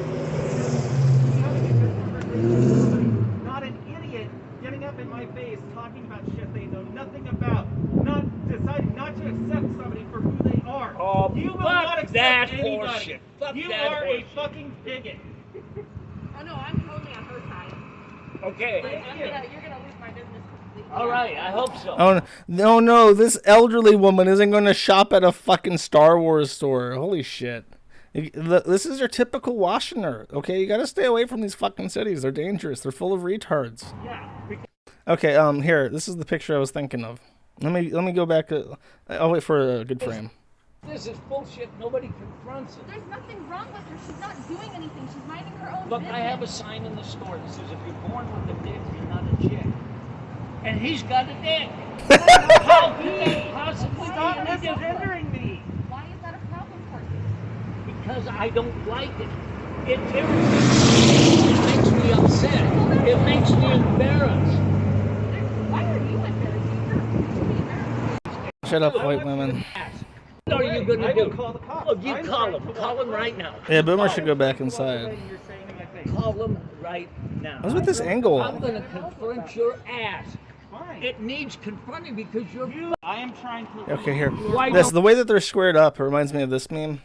Not an idiot getting up in my face talking about shit they know nothing about. Not deciding not to accept somebody for who they are. Oh, you will fuck not accept that anybody. horseshit. Fuck you that are horseshit. a fucking bigot. Oh no, I'm totally on her side. Okay. Like, you're gonna lose my business completely. All right. I hope so. Oh no! This elderly woman isn't going to shop at a fucking Star Wars store. Holy shit! This is your typical Washtenaw. Okay, you got to stay away from these fucking cities. They're dangerous. They're full of retards. Yeah. Okay. Here. This is the picture I was thinking of. Let me go back. I'll wait for a good frame. This is bullshit. Nobody confronts it. There's nothing wrong with her. She's not doing anything. She's minding her own Look, business. I have a sign in the store that says if you're born with a dick, you're not a chick. And he's got a dick. How could that possibly Stop be any different? hindering me. Why is that a problem for you? Because I don't like it. It irritates me. It makes me upset. It makes me embarrassed. Why are you embarrassing her? You should be embarrassed. Shut up, white women. What are you going I to will do? call the cops. Oh, you I'm call trying him. to Call walk him away. right now. Yeah, Boomer should go back inside. You're saying in my face. Call him right now. What's with this angle? I'm going to confront your ass. Fine. It needs confronting because you're... I am trying to. Okay, here. Why This don't- the way that they're squared up reminds me of this meme.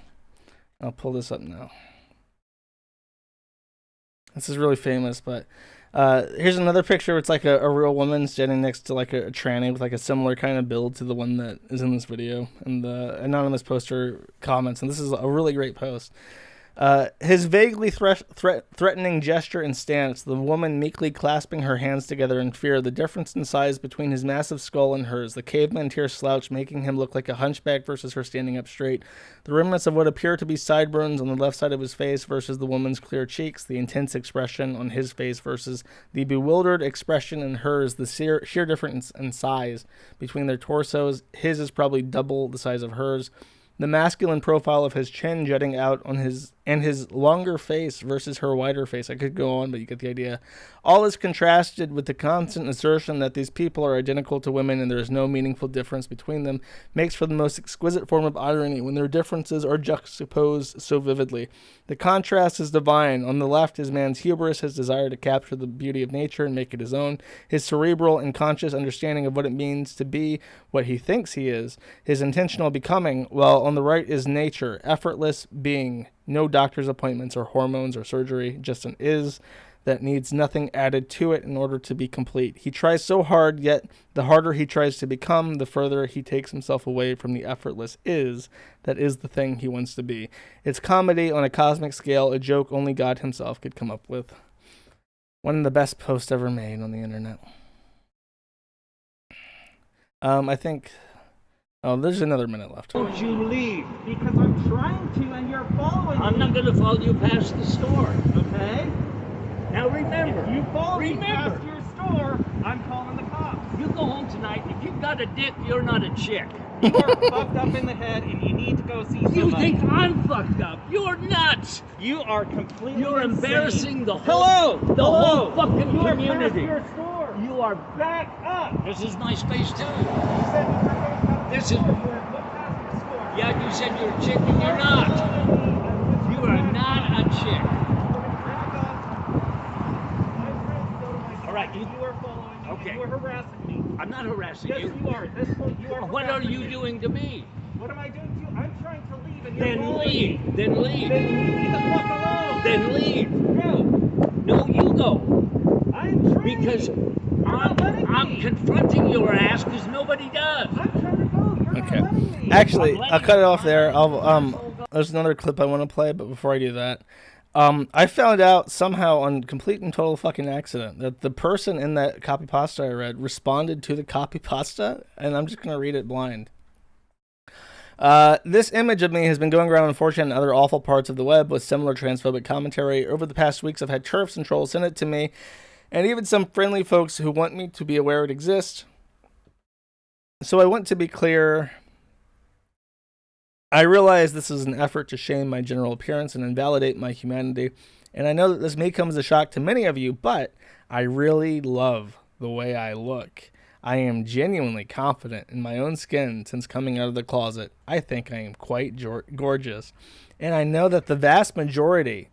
I'll pull this up now. This is really famous, but here's another picture where it's like a real woman standing next to like a tranny with like a similar kind of build to the one that is in this video. And the anonymous poster comments, and this is a really great post. His vaguely threatening gesture and stance, the woman meekly clasping her hands together in fear, the difference in size between his massive skull and hers, the caveman tear slouch making him look like a hunchback versus her standing up straight, the remnants of what appear to be sideburns on the left side of his face versus the woman's clear cheeks, the intense expression on his face versus the bewildered expression in hers, the sheer difference in size between their torsos. His is probably double the size of hers. The masculine profile of his chin jutting out on his longer face versus her wider face. I could go on, but you get the idea. All is contrasted with the constant assertion that these people are identical to women and there is no meaningful difference between them, makes for the most exquisite form of irony when their differences are juxtaposed so vividly. The contrast is divine. On the left is man's hubris, his desire to capture the beauty of nature and make it his own, his cerebral and conscious understanding of what it means to be what he thinks he is, his intentional becoming, while on the right is nature, effortless being, no doctor's appointments or hormones or surgery, just an is that needs nothing added to it in order to be complete. He tries so hard, yet the harder he tries to become, the further he takes himself away from the effortless is that is the thing he wants to be. It's comedy on a cosmic scale, a joke only God himself could come up with. One of the best posts ever made on the internet. I think... Oh, there's another minute left. Don't you leave. Because I'm trying to, and you're following I'm me. not going to follow you past the store. Okay? Now remember. If you follow me remember. past your store, I'm calling the cops. You go home tonight. If you've got a dick, you're not a chick. You are fucked up in the head, and you need to go see somebody. You think I'm fucked up? You're nuts. You are completely You're insane. embarrassing the whole whole fucking you community. You are past your store. You are Back up. This is my space too. You said you were going past This your is- store. You were going past your store. Yeah, you said you're a chick and you're not. You are not a chick. All right, You are following me. Okay. You are harassing me. I'm not harassing Yes, you. you are. At this point, you are What are harassing you me. doing to me? What am I doing to you? I'm trying to leave, and you're Then following leave. me. Then leave. Then leave me the fuck alone. Then leave. No. No, you go. I'm trying. Because not letting I'm me. confronting your ass because nobody does. I'm trying to go. You're Okay. not letting me. Actually, I'll cut it off there. There's another clip I want to play, but before I do that, I found out somehow on complete and total fucking accident that the person in that copy pasta I read responded to the copy pasta, and I'm just gonna read it blind. This image of me has been going around on 4chan and other awful parts of the web with similar transphobic commentary. Over the past weeks, I've had turfs and trolls send it to me, and even some friendly folks who want me to be aware it exists. So I want to be clear. I realize this is an effort to shame my general appearance and invalidate my humanity, and I know that this may come as a shock to many of you, but I really love the way I look. I am genuinely confident in my own skin since coming out of the closet. I think I am quite gorgeous, and I know that the vast majority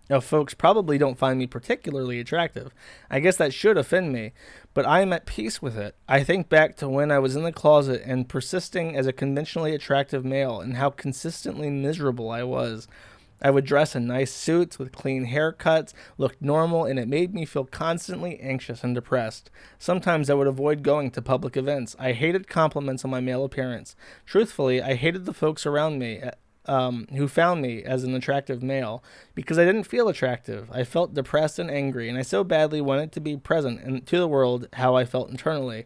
of folks probably don't find me particularly attractive. I guess that should offend me, but I am at peace with it. I think back to when I was in the closet and persisting as a conventionally attractive male and how consistently miserable I was. I would dress in nice suits with clean haircuts, look normal, and it made me feel constantly anxious and depressed. Sometimes I would avoid going to public events. I hated compliments on my male appearance. Truthfully, I hated the folks around me who found me as an attractive male because I didn't feel attractive. I felt depressed and angry, and I so badly wanted to be present to the world how I felt internally.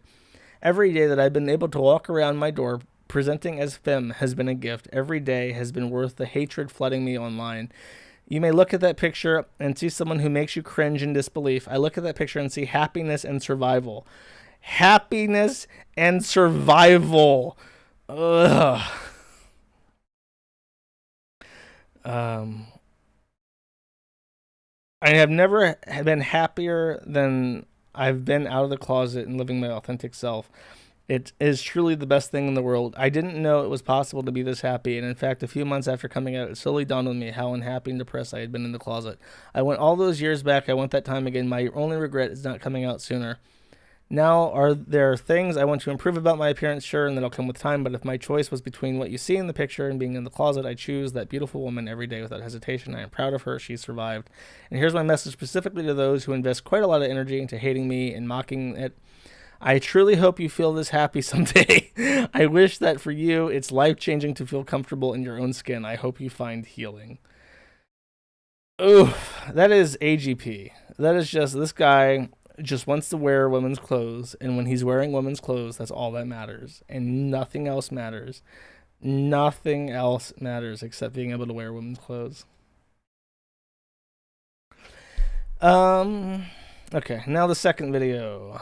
Every day that I've been able to walk around my door presenting as femme has been a gift. Every day has been worth the hatred flooding me online. You may look at that picture and see someone who makes you cringe in disbelief. I look at that picture and see happiness and survival. happiness and survival. Ugh. I have never been happier than I've been out of the closet and living my authentic self. It is truly the best thing in the world. I didn't know it was possible to be this happy, and in fact, a few months after coming out, it slowly dawned on me how unhappy and depressed I had been in the closet. I went all those years back. I went that time again. My only regret is not coming out sooner. Now, are there things I want to improve about my appearance? Sure, and that'll come with time, but if my choice was between what you see in the picture and being in the closet, I choose that beautiful woman every day without hesitation. I am proud of her. She survived. And here's my message specifically to those who invest quite a lot of energy into hating me and mocking it. I truly hope you feel this happy someday. I wish that for you, it's life-changing to feel comfortable in your own skin. I hope you find healing. Oof, that is AGP. That is just, this guy just wants to wear women's clothes, and when he's wearing women's clothes, that's all that matters, and nothing else matters. Nothing else matters except being able to wear women's clothes. Okay, now the second video.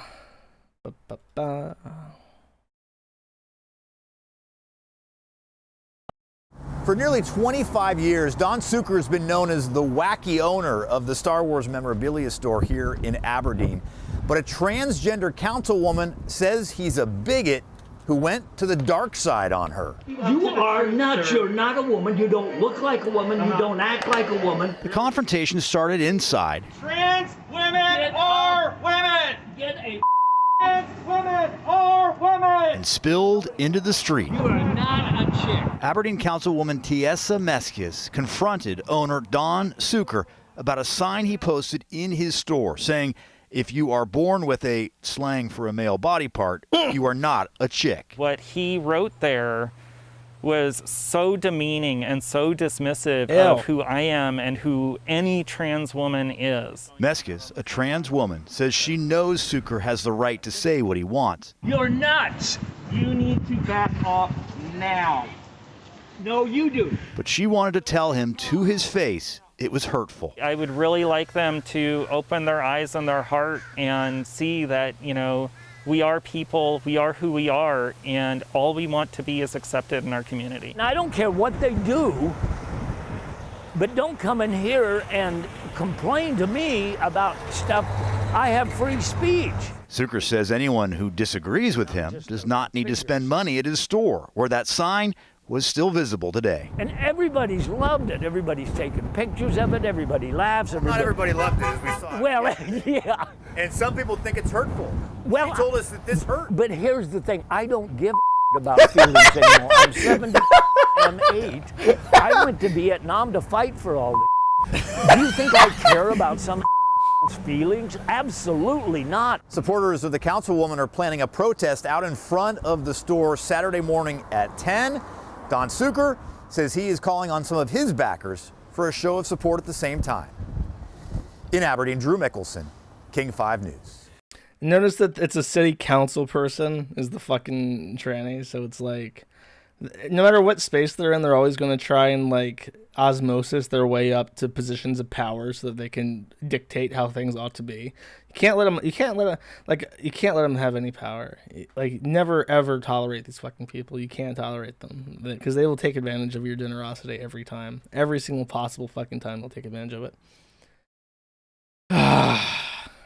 For nearly 25 years, Don Suker has been known as the wacky owner of the Star Wars memorabilia store here in Aberdeen. But a transgender councilwoman says he's a bigot who went to the dark side on her. You are not. You're not a woman. You don't look like a woman. You don't act like a woman. The confrontation started inside. Trans women are women! Get a Trans women are women! And spilled into the street. You are not a chick. Aberdeen Councilwoman Tiesa Meskis confronted owner Don Suker about a sign he posted in his store saying, if you are born with a slang for a male body part, you are not a chick. What he wrote there was so demeaning and so dismissive Ew. of who I am and who any trans woman is. Meskis, a trans woman, says she knows Suker has the right to say what he wants. You're nuts! You need to back off now. No, you do. But she wanted to tell him to his face it was hurtful. I would really like them to open their eyes and their heart and see that, you know, we are people, we are who we are, and all we want to be is accepted in our community. Now, I don't care what they do, but don't come in here and complain to me about stuff. I have free speech. Suker says anyone who disagrees with him does not need to spend money at his store, where that sign was still visible today. And everybody's loved it. Everybody's taken pictures of it. Everybody laughs. Not everybody loved it, as we saw. Well, yeah. And some people think it's hurtful. Well, he told us that this hurt. But here's the thing. I don't give a about feelings anymore. I'm 70, I'm 8. I went to Vietnam to fight for all this. Do you think I care about some feelings? Absolutely not. Supporters of the councilwoman are planning a protest out in front of the store Saturday morning at 10. Don Suker says he is calling on some of his backers for a show of support at the same time. In Aberdeen, Drew Mickelson, King 5 News. Notice that it's a city council person is the fucking tranny, so it's like, no matter what space they're in, they're always going to try and like osmosis their way up to positions of power so that they can dictate how things ought to be. You can't let them have any power. Like, never ever tolerate these fucking people. You can't tolerate them because they will take advantage of your generosity every time. Every single possible fucking time they'll take advantage of it.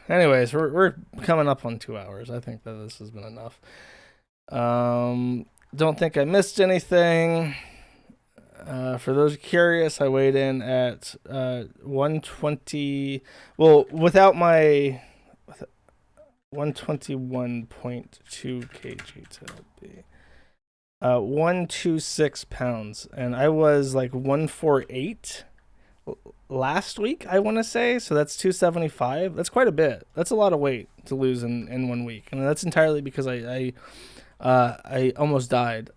Anyways, we're coming up on 2 hours. I think that this has been enough. Don't think I missed anything. For those curious, I weighed in at 120. Well, without my 121.2 kg to be 126 pounds, and I was like 148 last week, I want to say. So that's 275. That's quite a bit. That's a lot of weight to lose in 1 week, and that's entirely because I almost died.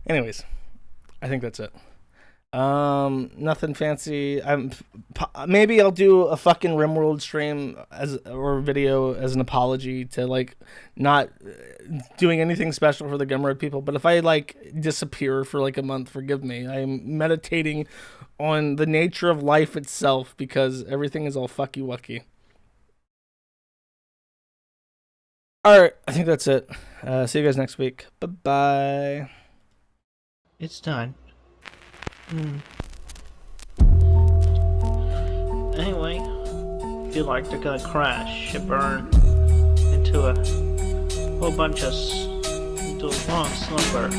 Anyways, I think that's it. Nothing fancy. Maybe I'll do a fucking RimWorld stream or video as an apology to like not doing anything special for the Gumroad people. But if I like disappear for like a month, forgive me. I am meditating on the nature of life itself because everything is all fucky wucky. All right, I think that's it. See you guys next week. Bye-bye. It's done. Anyway, if you like to go crash and burn into a whole bunch of into a long slumber.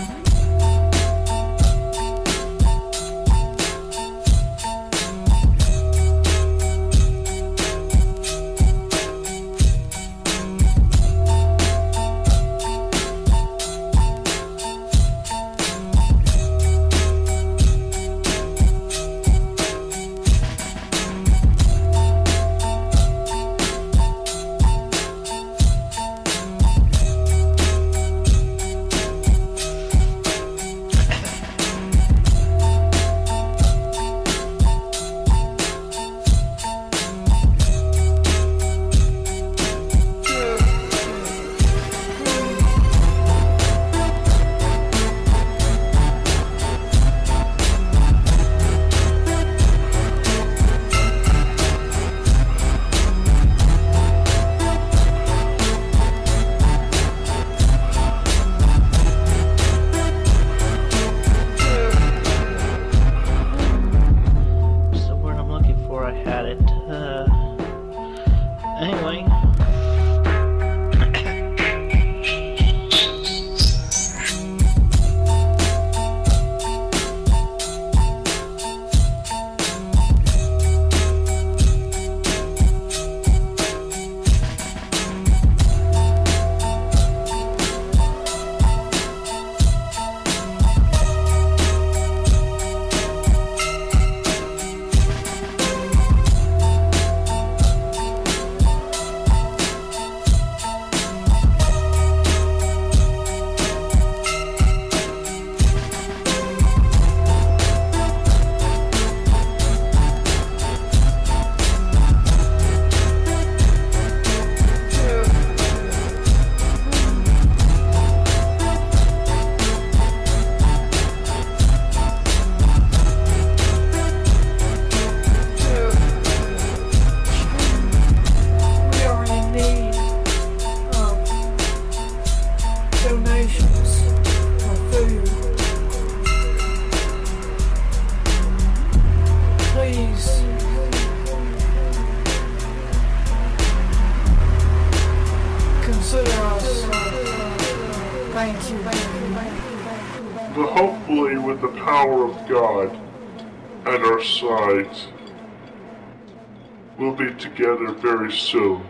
But hopefully with the power of God at our sides, we'll be together very soon.